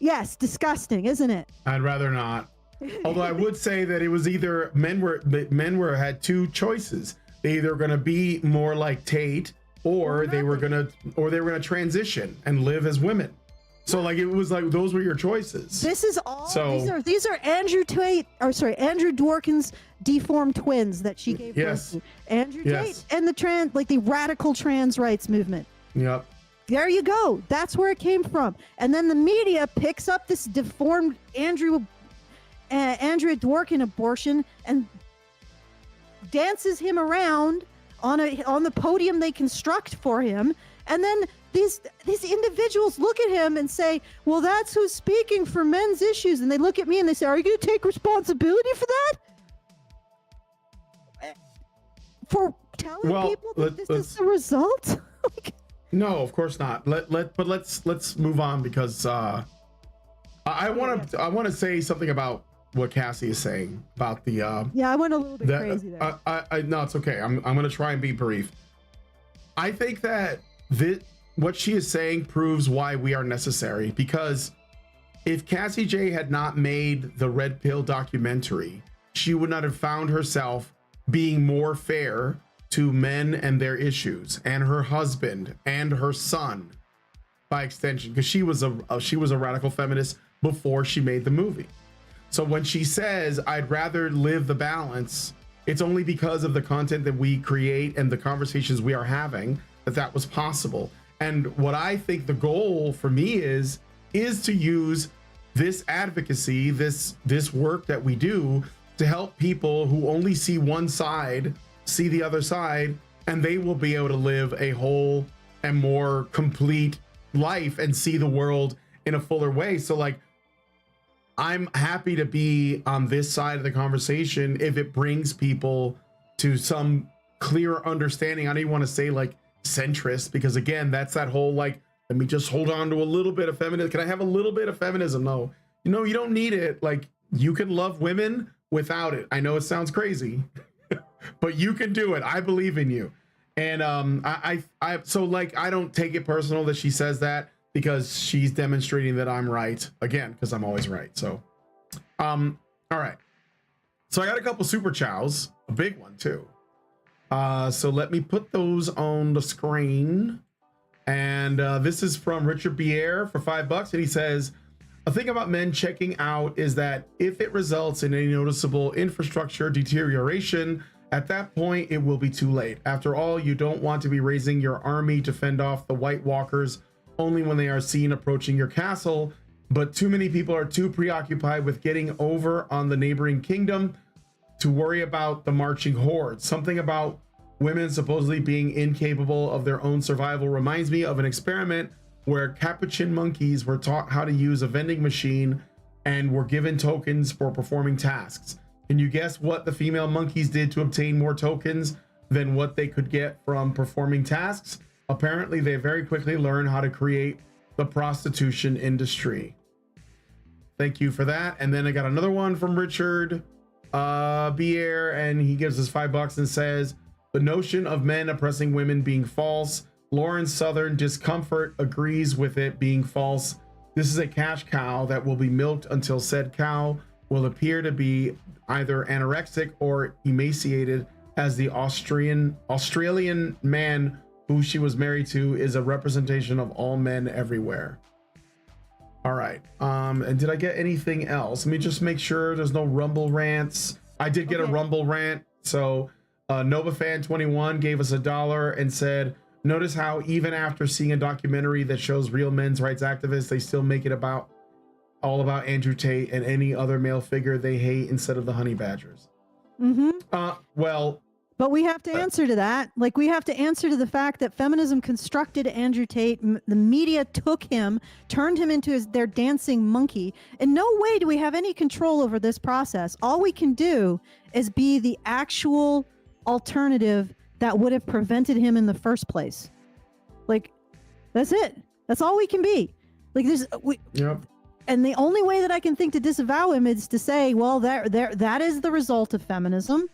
Yes, disgusting, isn't it? I'd rather not. Although I would say that it was either men had two choices. They either going to be more like Tate, or they were going to transition and live as women. So like it was like those were your choices. This is all. So these are Andrew Dworkin's deformed twins that she gave birth to. Andrew Tate and the radical trans rights movement. Yep. There you go. That's where it came from. And then the media picks up this deformed Andrea Dworkin abortion and dances him around on the podium they construct for him. And then these individuals look at him and say, well, that's who's speaking for men's issues. And they look at me and they say, are you going to take responsibility for that? For telling people that this is the result? No, of course not. But let's move on, because I want to say something about what Cassie is saying about the I went a little bit crazy there. No, it's okay. I'm going to try and be brief. I think that what she is saying proves why we are necessary, because if Cassie Jaye had not made the Red Pill documentary, she would not have found herself being more fair to men and their issues, and her husband and her son by extension, because she was a radical feminist before she made the movie. So when she says, I'd rather live the balance, it's only because of the content that we create and the conversations we are having that was possible. And what I think the goal for me is to use this advocacy, this work that we do to help people who only see one side, see the other side, and they will be able to live a whole and more complete life and see the world in a fuller way. So like, I'm happy to be on this side of the conversation if it brings people to some clearer understanding. I don't even want to say like centrist, because again, that's that whole like, let me just hold on to a little bit of feminism. Can I have a little bit of feminism? No, you don't need it. Like, you can love women without it. I know it sounds crazy, but you can do it. I believe in you. And so like, I don't take it personal that she says that, because she's demonstrating that I'm right again, because I'm always right. So, all right. So I got a couple super chows, a big one too. So let me put those on the screen. And this is from Richard Bier for $5, and he says, a thing about men checking out is that if it results in any noticeable infrastructure deterioration, at that point it will be too late. After all, you don't want to be raising your army to fend off the White Walkers only when they are seen approaching your castle, but too many people are too preoccupied with getting over on the neighboring kingdom to worry about the marching horde. Something about women supposedly being incapable of their own survival reminds me of an experiment where capuchin monkeys were taught how to use a vending machine and were given tokens for performing tasks. Can you guess what the female monkeys did to obtain more tokens than what they could get from performing tasks? Apparently, they very quickly learned how to create the prostitution industry. Thank you for that. And then I got another one from Richard Bier, and he gives us $5 and says, the notion of men oppressing women being false. Lauren Southern Discomfort agrees with it being false. This is a cash cow that will be milked until said cow will appear to be either anorexic or emaciated, as the Australian man who she was married to is a representation of all men everywhere. All right. And did I get anything else? Let me just make sure there's no Rumble rants. I did get a Rumble rant. So NovaFan21 gave us $1 and said, notice how even after seeing a documentary that shows real men's rights activists, they still make it all about Andrew Tate and any other male figure they hate instead of the honey badgers. Well, but we have to answer to that. Like, we have to answer to the fact that feminism constructed Andrew Tate. The media took him, turned him into their dancing monkey. In no way do we have any control over this process. All we can do is be the actual alternative that would have prevented him in the first place. Like, that's it. That's all we can be. Like, Yep. And the only way that I can think to disavow him is to say, well, that is the result of feminism.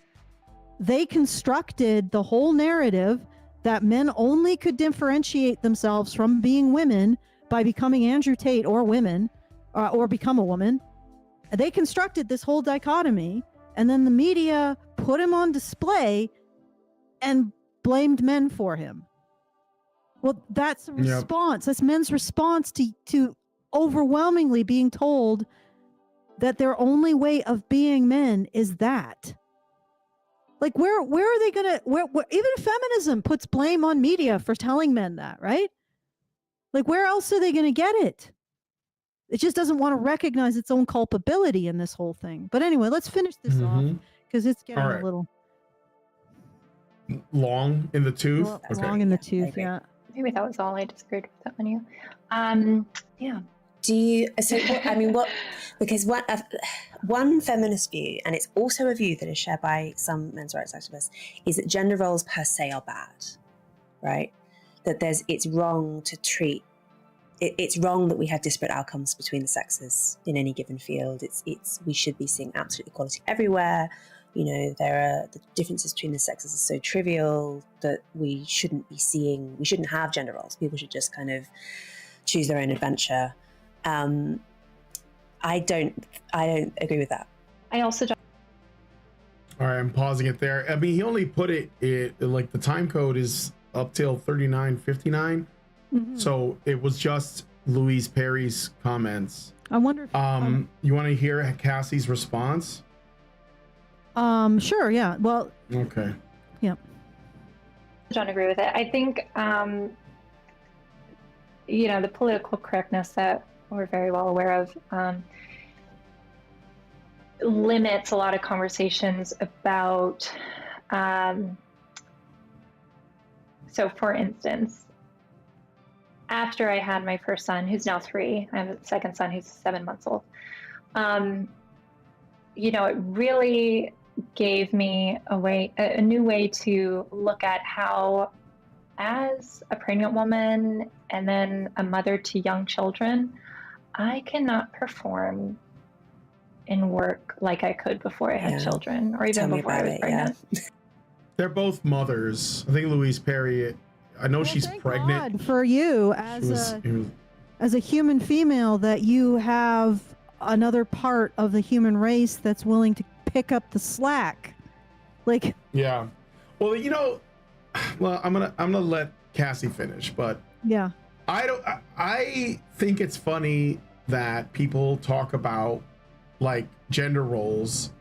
They constructed the whole narrative that men only could differentiate themselves from being women by becoming Andrew Tate or women, or become a woman. They constructed this whole dichotomy, and then the media put him on display and blamed men for him. Well, that's a response. That's men's response to overwhelmingly being told that their only way of being men is that. Like, where are they gonna? Where even feminism puts blame on media for telling men that, right? Like, where else are they gonna get it? It just doesn't want to recognize its own culpability in this whole thing. But anyway, let's finish this off, because it's getting a little long in the tooth. Long in the tooth, yeah. Maybe that was all I disagreed with that on you. Yeah. Do you, so what, I mean, what, because one feminist view, and it's also a view that is shared by some men's rights activists, is that gender roles per se are bad, right? That it's wrong to treat, it's wrong that we have disparate outcomes between the sexes in any given field. We should be seeing absolute equality everywhere. You know, the differences between the sexes are so trivial that we shouldn't have gender roles. People should just kind of choose their own adventure. I don't agree with that. I also don't. All right, I'm pausing it there. I mean, he only put it like the time code is up till 39:59. So it was just Louise Perry's comments. I wonder if You want to hear Cassie's response? sure, yeah. Well, Okay. yeah. I don't agree with it. I think, you know, the political correctness that we're very well aware of limits a lot of conversations about, so for instance, after I had my first son, who's now 3, I have a second son who's 7 months old. You know, it really gave me a new way to look at how, as a pregnant woman and then a mother to young children, I cannot perform in work like I could before I had children, or even before I was pregnant. They're both mothers. I think Louise Perry, I know she's thank pregnant. God for you as a human female, that you have another part of the human race that's willing to pick up the slack. Like, yeah. Well, you know, well, I'm gonna let Cassie finish, but yeah, I think it's funny that people talk about like gender roles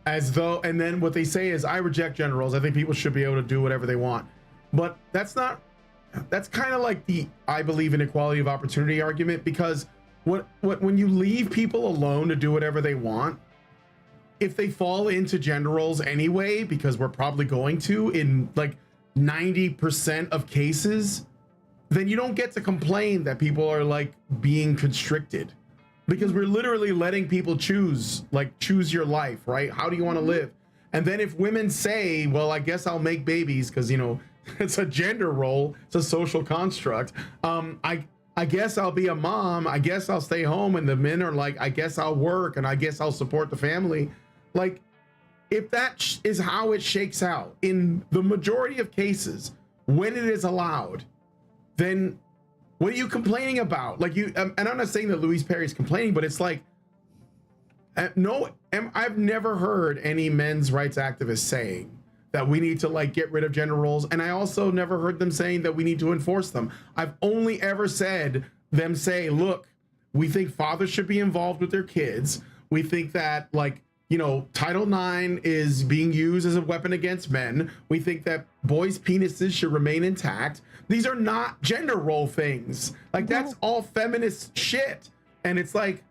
as though, and then what they say is, I reject gender roles. I think people should be able to do whatever they want. But that's kind of like the I believe in equality of opportunity argument, because when you leave people alone to do whatever they want, if they fall into gender roles anyway, because we're probably going to in like 90% of cases, then you don't get to complain that people are like being constricted, because we're literally letting people choose your life, right? How do you want to live? And then if women say, well, I guess I'll make babies because, you know, it's a gender role, it's a social construct. I guess I'll be a mom. I guess I'll stay home. And the men are like, I guess I'll work and I guess I'll support the family. Like, if that is how it shakes out in the majority of cases, when it is allowed, then what are you complaining about? Like, and I'm not saying that Louise Perry is complaining, but it's like, I've never heard any men's rights activists saying that we need to like get rid of gender roles. And I also never heard them saying that we need to enforce them. I've only ever said them say, look, we think fathers should be involved with their kids. We think that, like, you know, Title IX is being used as a weapon against men. We think that boys' penises should remain intact. These are not gender role things. Like, that's all feminist shit. And it's like,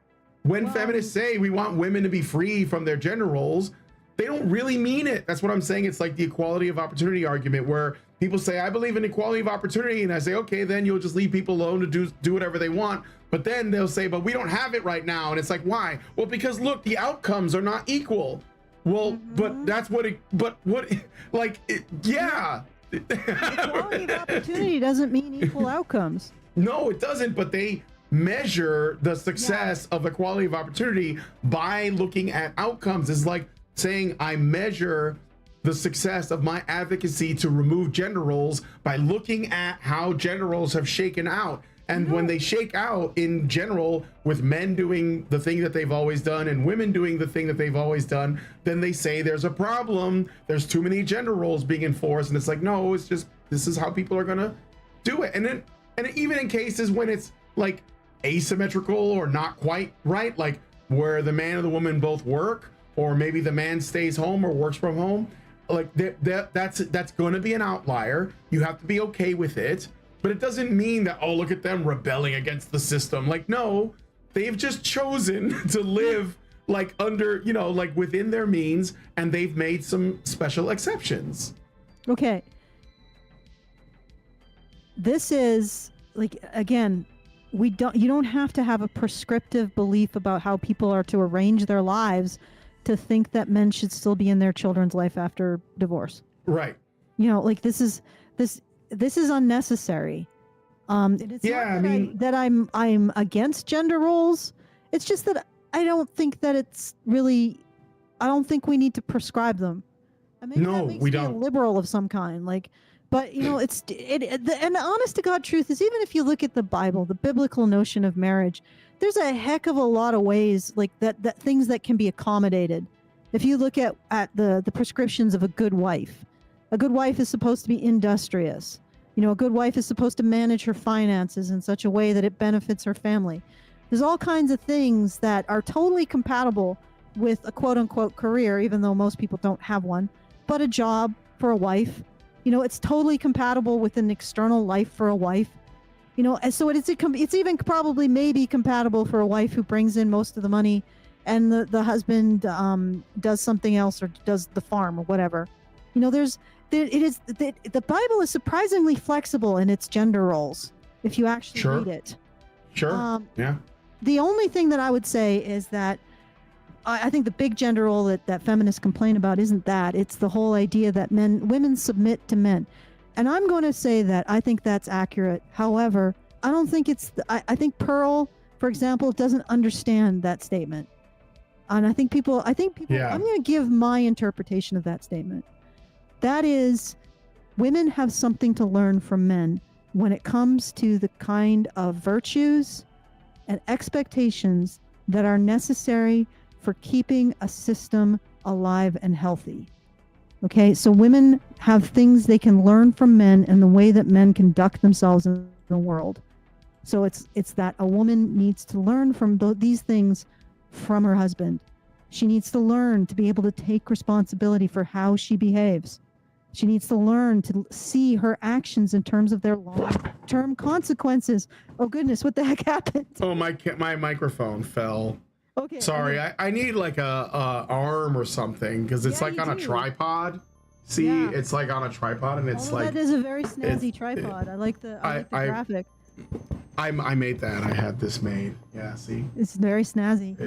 when feminists say we want women to be free from their gender roles, they don't really mean it. That's what I'm saying. It's like the equality of opportunity argument, where people say, I believe in equality of opportunity. And I say, okay, then you'll just leave people alone to do whatever they want. But then they'll say, but we don't have it right now. And it's like, why? Well, because look, the outcomes are not equal. Well, but that's what yeah. equality of opportunity doesn't mean equal outcomes. No, it doesn't. But they measure the success of equality of opportunity by looking at outcomes. It's like saying I measure the success of my advocacy to remove gender roles by looking at how gender roles have shaken out. And when they shake out in general, with men doing the thing that they've always done and women doing the thing that they've always done, then they say there's a problem. There's too many gender roles being enforced. And it's like, no, it's just, this is how people are gonna do it. And even in cases when it's like asymmetrical or not quite right, like where the man and the woman both work, or maybe the man stays home or works from home, like that's going to be an outlier. You have to be okay with it, but it doesn't mean that, oh, look at them rebelling against the system. Like, no, they've just chosen to live like under, you know, like within their means, and they've made some special exceptions. Okay. This is like, again, you don't have to have a prescriptive belief about how people are to arrange their lives to think that men should still be in their children's life after divorce. Right. You know, like this is unnecessary. It's not that I'm against gender roles. It's just that I don't think that it's really, I don't think we need to prescribe them. And maybe that makes me a liberal of some kind. Like, but you know, and the honest to God truth is, even if you look at the Bible, the biblical notion of marriage, there's a heck of a lot of ways like that things that can be accommodated. If you look at the prescriptions of a good wife is supposed to be industrious. You know, a good wife is supposed to manage her finances in such a way that it benefits her family. There's all kinds of things that are totally compatible with a quote unquote career, even though most people don't have one, but a job for a wife. You know, it's totally compatible with an external life for a wife. You know, and so it's even probably maybe compatible for a wife who brings in most of the money and the husband does something else or does the farm or whatever. You know, the Bible is surprisingly flexible in its gender roles if you actually read it. Sure. Yeah. The only thing that I would say is that I think the big gender role that feminists complain about isn't that. It's the whole idea that women submit to men. And I'm going to say that I think that's accurate. However, I don't think I think Pearl, for example, doesn't understand that statement. And I think people, Yeah. I'm going to give my interpretation of that statement. That is, women have something to learn from men when it comes to the kind of virtues and expectations that are necessary for keeping a system alive and healthy. Okay, so women have things they can learn from men and the way that men conduct themselves in the world. So it's that a woman needs to learn from these things from her husband. She needs to learn to be able to take responsibility for how she behaves. She needs to learn to see her actions in terms of their long-term consequences. Oh goodness, what the heck happened? Oh, my microphone fell. Okay. Sorry, okay. I need like a arm or something because it's like on a tripod. See, Yeah. it's like on a tripod and it's like that is a very snazzy tripod. I like the graphic. I made that. I had this made. Yeah, see. It's very snazzy.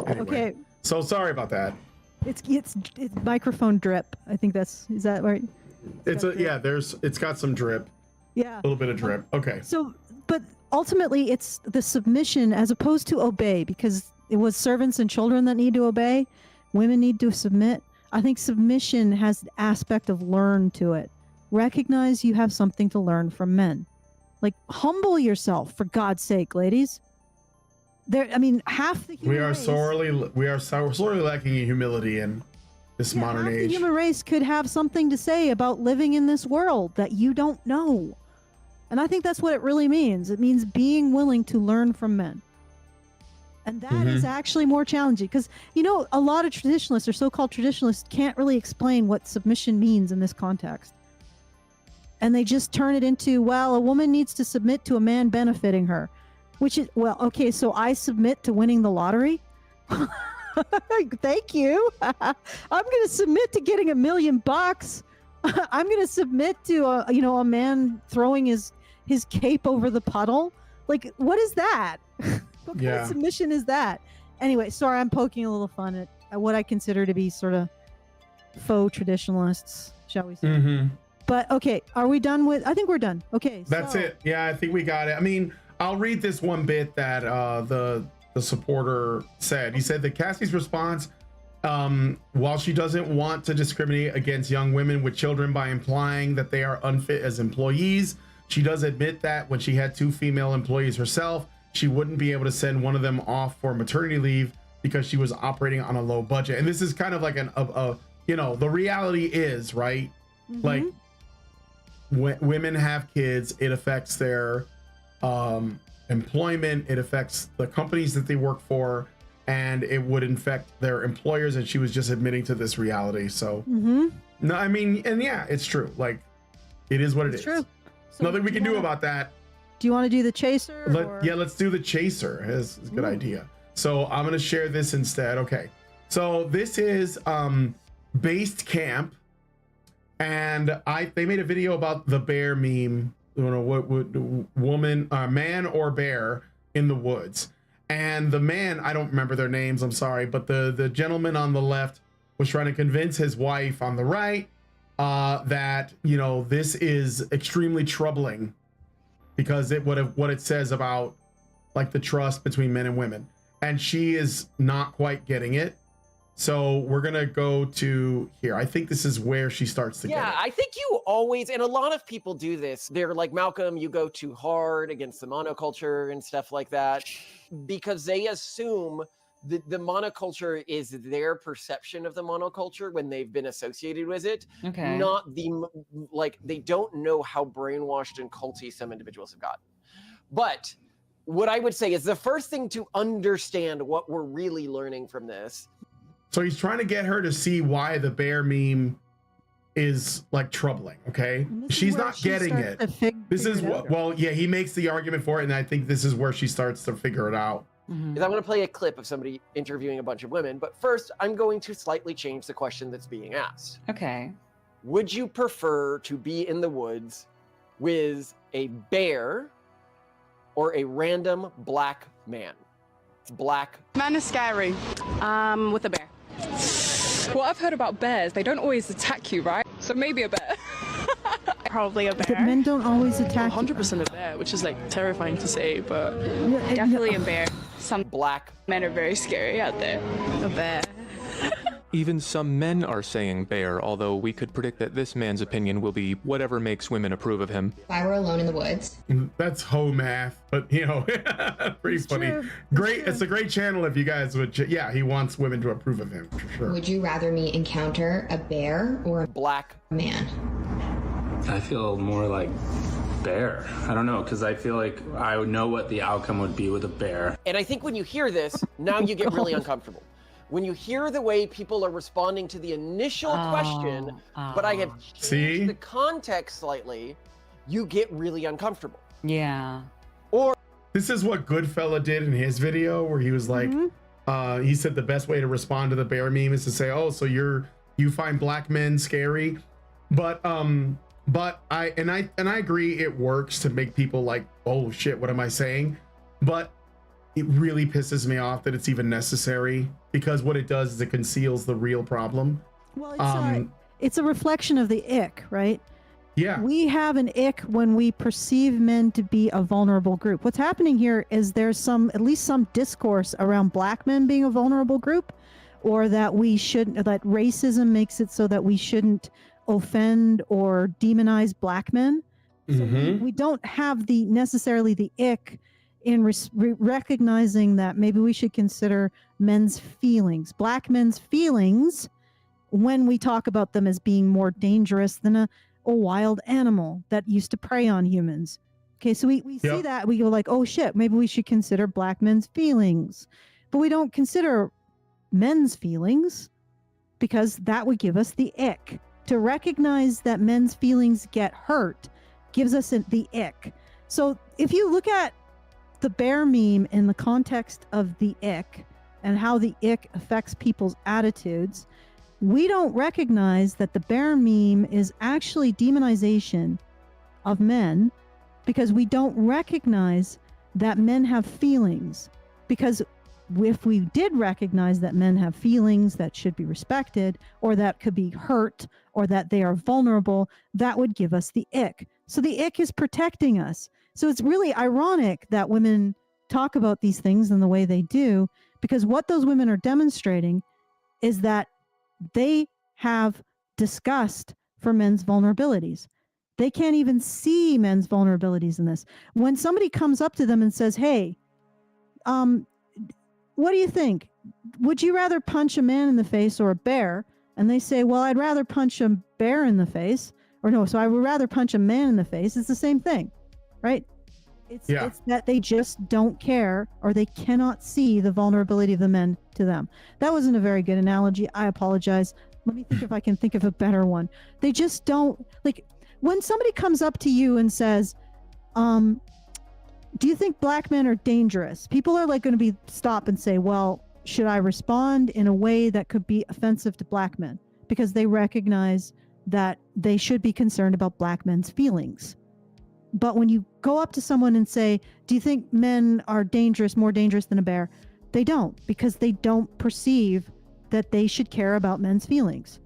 Anyway. Okay. So sorry about that. It's microphone drip. I think is that right? It's got some drip. Yeah. A little bit of drip. Okay. So, but ultimately it's the submission as opposed to obey, because it was servants and children that need to obey. Women need to submit. I think submission has the aspect of learn to it. Recognize you have something to learn from men. Like, humble yourself, for God's sake, ladies. Half the human race, we are sorely lacking in humility in this modern half age. The human race could have something to say about living in this world that you don't know. And I think that's what it really means. It means being willing to learn from men. And that is actually more challenging because, you know, a lot of traditionalists or so-called traditionalists can't really explain what submission means in this context. And they just turn it into, well, a woman needs to submit to a man benefiting her, which is, well, okay, so I submit to winning the lottery? Thank you. I'm going to submit to getting $1 million. I'm going to submit to a man throwing his cape over the puddle. Like, what is that? What kind of submission is that? Anyway, sorry, I'm poking a little fun at what I consider to be sort of faux traditionalists, shall we say. Mm-hmm. But okay, are we done with? I think we're done. Okay, that's it. Yeah, I think we got it. I mean, I'll read this one bit that the supporter said. He said that Cassie's response, while she doesn't want to discriminate against young women with children by implying that they are unfit as employees, she does admit that when she had 2 female employees herself, she wouldn't be able to send one of them off for maternity leave because she was operating on a low budget. And this is kind of like the reality is, right? Mm-hmm. Like, when women have kids, it affects their employment, it affects the companies that they work for, and it would infect their employers. And she was just admitting to this reality. So no, I mean, and yeah, it's true. Like, it is what it is. True. So nothing we can do about that. Do you want to do the chaser? Let's do the chaser. It's a good idea. So I'm going to share this instead. Okay. So this is Based Camp. And they made a video about the bear meme. You know, what man or bear in the woods. And the man, I don't remember their names, I'm sorry, but the gentleman on the left was trying to convince his wife on the right that, you know, this is extremely troubling because what it says about like the trust between men and women. And she is not quite getting it. So we're going to go to here. I think this is where she starts to get it. Yeah, I think you always, and a lot of people do this. They're like, Malcolm, you go too hard against the monoculture and stuff like that, because they assume that the monoculture is their perception of the monoculture when they've been associated with it. Okay. Not they don't know how brainwashed and culty some individuals have gotten. But what I would say is the first thing to understand what we're really learning from this. So he's trying to get her to see why the bear meme is like troubling. Okay, she's not getting it. This is what, well, yeah, he makes the argument for it, and I think this is where she starts to figure it out. I'm going to play a clip of somebody interviewing a bunch of women, but first I'm going to slightly change the question that's being asked. Okay. Would you prefer to be in the woods with a bear or a random black man? It's black. Man is scary. With a bear. What I've heard about bears, they don't always attack you, right? So maybe a bear. Probably a But bear. men don't always attack. 100% a bear, which is like terrifying to say, but Definitely a bear. Some Black. men are very scary out there. a bear. Even some men are saying bear, although we could predict that this man's opinion will be whatever makes women approve of him. If I were alone in the woods. That's hoe math, but you know, pretty It's funny. true. Great. It's true. It's a great channel if you guys would. Yeah, he wants women to approve of him for sure. Would you rather me encounter a bear or a Black. man? I feel more like bear. I don't know, because I feel like I would know what the outcome would be with a bear. And I think when you hear this, now you get really uncomfortable. When you hear the way people are responding to the initial question, but I have changed the context slightly, you get really uncomfortable. Yeah. Or This is what Goodfella did in his video, where he was like, he said the best way to respond to the bear meme is to say, "Oh, so you find black men scary," but I agree it works to make people like, "Oh shit, what am I saying?" But it really pisses me off that it's even necessary, because what it does is it conceals the real problem. Well, it's a reflection of the ick, right? Yeah. We have an ick when we perceive men to be a vulnerable group. What's happening here is there's at least some discourse around black men being a vulnerable group, or that that racism makes it so that we shouldn't offend or demonize black men. So we don't have necessarily the ick in recognizing that maybe we should consider men's feelings, black men's feelings, when we talk about them as being more dangerous than a wild animal that used to prey on humans. Okay, so we see that, we go like, oh shit, maybe we should consider black men's feelings. But we don't consider men's feelings, because that would give us the ick. To recognize that men's feelings get hurt gives us the ick. So if you look at the bear meme in the context of the ick and how the ick affects people's attitudes, we don't recognize that the bear meme is actually demonization of men, because we don't recognize that men have feelings. Because if we did recognize that men have feelings that should be respected, or that could be hurt, or that they are vulnerable, that would give us the ick. So the ick is protecting us. So it's really ironic that women talk about these things in the way they do, because what those women are demonstrating is that they have disgust for men's vulnerabilities. They can't even see men's vulnerabilities in this. When somebody comes up to them and says, "Hey, what do you think? Would you rather punch a man in the face or a bear?" And they say, "Well, I'd rather punch a bear in the face." Or no, so I would rather punch a man in the face. It's the same thing, right? It's that they just don't care, or they cannot see the vulnerability of the men to them. That wasn't a very good analogy. I apologize. Let me think if I can think of a better one. They just don't, like, when somebody comes up to you and says, do you think black men are dangerous? People are like going to stop and say, well, should I respond in a way that could be offensive to black men? Because they recognize that they should be concerned about black men's feelings. But when you go up to someone and say, do you think men are dangerous, more dangerous than a bear? They don't, because they don't perceive that they should care about men's feelings.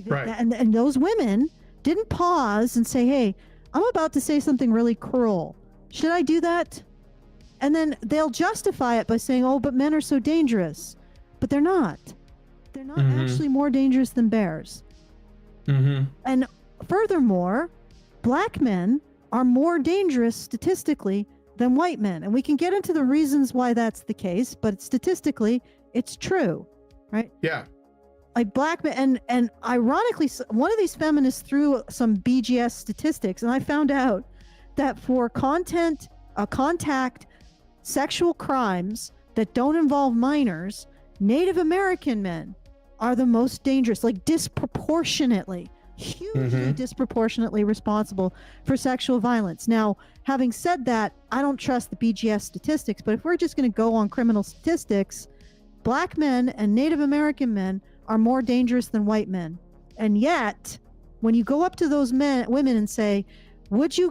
Right. And those women didn't pause and say, hey, I'm about to say something really cruel. Should I do that? And then they'll justify it by saying, oh, but men are so dangerous. But they're not. They're not actually more dangerous than bears. And furthermore, black men are more dangerous statistically than white men. And we can get into the reasons why that's the case, but statistically, it's true, right? Yeah. Like black men, and ironically, one of these feminists threw some BGS statistics, and I found out that for contact sexual crimes that don't involve minors, Native American men are the most dangerous, like disproportionately, hugely disproportionately responsible for sexual violence. Now, having said that, I don't trust the BGS statistics, but if we're just going to go on criminal statistics, Black men and Native American men are more dangerous than white men. And yet, when you go up to those women and say, would you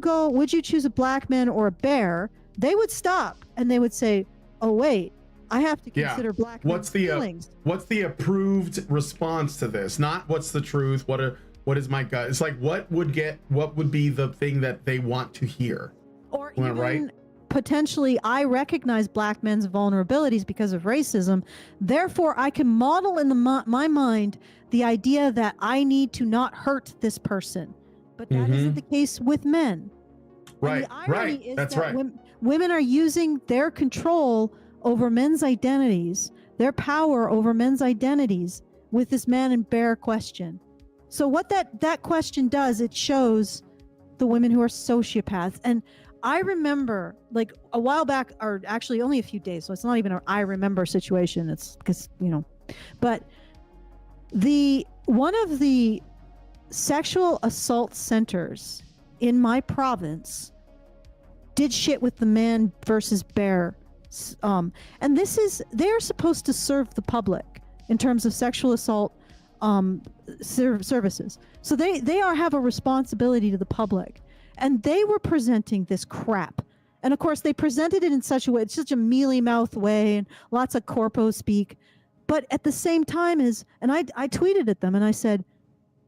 choose a Black man or a bear? They would stop and they would say, oh, wait, I have to consider Black men's feelings. What's the approved response to this? Not what's the truth, what is my gut? It's like, what would be the thing that they want to hear? Or even potentially, I recognize Black men's vulnerabilities because of racism. Therefore, I can model in my mind the idea that I need to not hurt this person. But that isn't the case with men. Right, right. Is That's that right. Women are using their control over men's identities, their power over men's identities with this man and bear question. So what that question does, it shows the women who are sociopaths. And I remember, like, a while back, or actually only a few days, so it's not even an I remember situation. It's because, but one of the sexual assault centers in my province did shit with the man versus bear. And they're supposed to serve the public in terms of sexual assault services. So they have a responsibility to the public, and they were presenting this crap. And of course they presented it in such a way, it's such a mealy mouth way and lots of corpo speak. But at the same time and I tweeted at them and I said,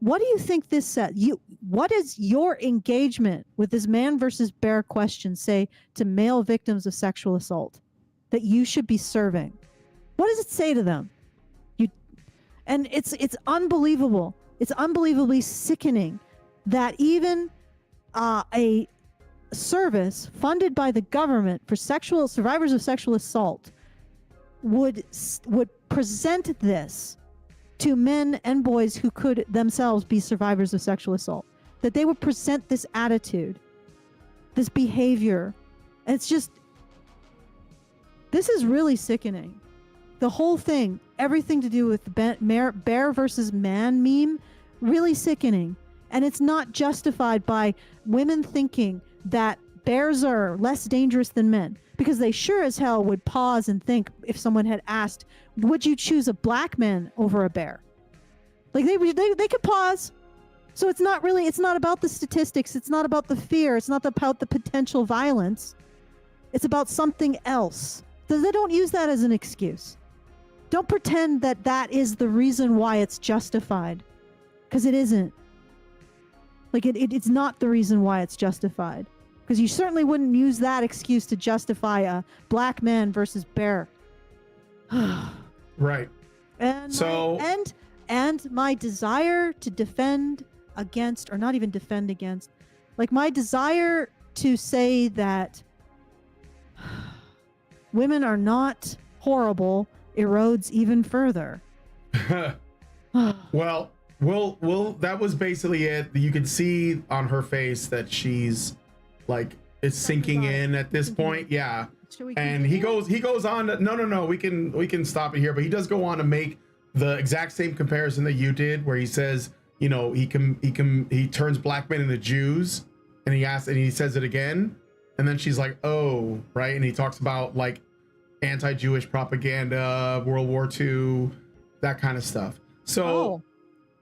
what do you think this said? What is your engagement with this man versus bear question say to male victims of sexual assault that you should be serving? What does it say to them? And it's unbelievable. It's unbelievably sickening that even a service funded by the government for survivors of sexual assault would present this to men and boys who could themselves be survivors of sexual assault. That they would present this attitude, this behavior. And it's just, this is really sickening. The whole thing, everything to do with the bear versus man meme, really sickening. And it's not justified by women thinking that bears are less dangerous than men, because they sure as hell would pause and think if someone had asked, would you choose a Black man over a bear? Like they could pause. So it's not about the statistics. It's not about the fear. It's not about the potential violence. It's about something else. So they don't use that as an excuse. Don't pretend that is the reason why it's justified, because it isn't. Like it's not the reason why it's justified, because you certainly wouldn't use that excuse to justify a Black man versus bear. Right. And my desire to defend against, or not even defend against, like my desire to say that women are not horrible erodes even further. Well, that was basically it. You can see on her face that she's like, it's sinking in at this point. Yeah. And he goes on to, no, we can stop it here, but he does go on to make the exact same comparison that you did, where he says, he turns Black men into Jews, and he says it again, and then she's like, oh, right. And he talks about like anti-Jewish propaganda, World War II, that kind of stuff. So,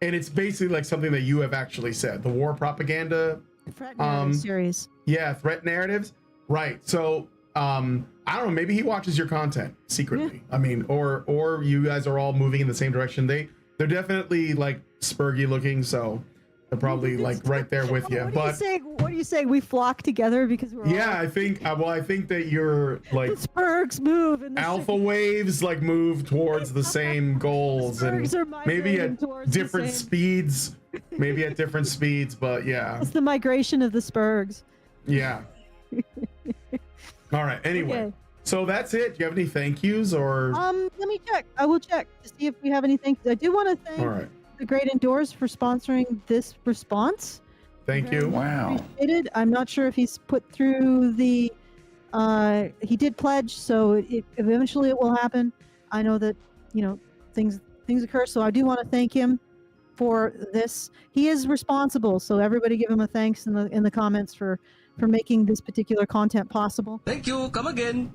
and it's basically like something that you have actually said, the war propaganda threat narrative series. Yeah, threat narratives. Right. So, I don't know, maybe he watches your content secretly. Yeah. I mean, or you guys are all moving in the same direction. They're definitely like spurgy looking, so they're probably like right there with you. What are you saying? We flock together because we're all... I think that you're like the Spurgs move and alpha waves like move towards the same goals, and maybe at different speeds. Maybe at different speeds, but yeah. It's the migration of the Spurgs. Yeah. All right. Anyway, okay. So that's it. Do you have any thank yous or? Let me check. I will check to see if we have any thank yous. I do want to thank the Great Indoors for sponsoring this response. Thank you. Wow. Appreciated. I'm not sure if he's put through the He did pledge, so eventually it will happen. I know that, you know, things occur, so I do want to thank him for this. He is responsible, so everybody give him a thanks in the comments for making this particular content possible. Thank you. Come again.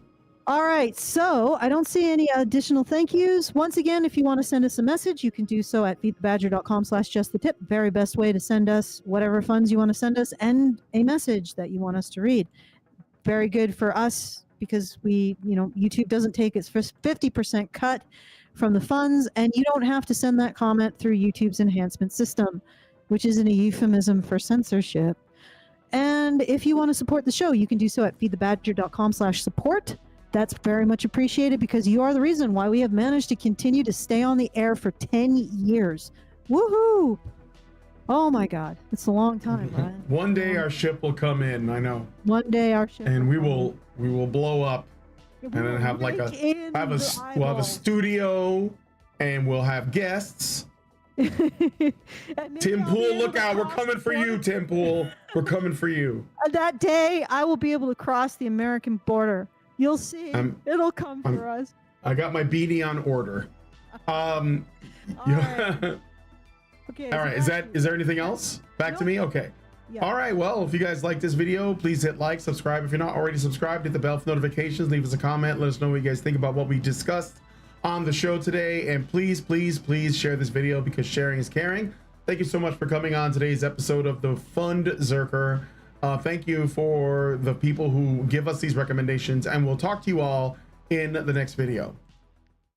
All right, so I don't see any additional thank yous. Once again, if you want to send us a message, you can do so at feedthebadger.com/justthetip. Very best way to send us whatever funds you want to send us and a message that you want us to read. Very good for us because YouTube doesn't take its 50% cut from the funds, and you don't have to send that comment through YouTube's enhancement system, which isn't a euphemism for censorship. And if you want to support the show, you can do so at feedthebadger.com/support. That's very much appreciated because you are the reason why we have managed to continue to stay on the air for 10 years. Woohoo! Oh my God, it's a long time, Brian. One day our ship will come in. I know. One day our ship. And we will blow up, and then have like we'll have a studio, and we'll have guests. Tim Pool, look out! We're coming for you, Tim Pool. We're coming for you. That day, I will be able to cross the American border. You'll see. It'll come for us. I got my beanie on order. Okay. All right. Is there anything else? Back to me? Okay. Yeah. All right. Well, if you guys like this video, please hit like, subscribe. If you're not already subscribed, hit the bell for notifications. Leave us a comment. Let us know what you guys think about what we discussed on the show today. And please, please, please share this video because sharing is caring. Thank you so much for coming on today's episode of the Fundzerker. Thank you for the people who give us these recommendations, and we'll talk to you all in the next video.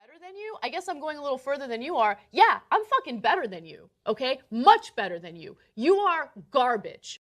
Better than you? I guess I'm going a little further than you are. Yeah, I'm fucking better than you, okay? Much better than you. You are garbage.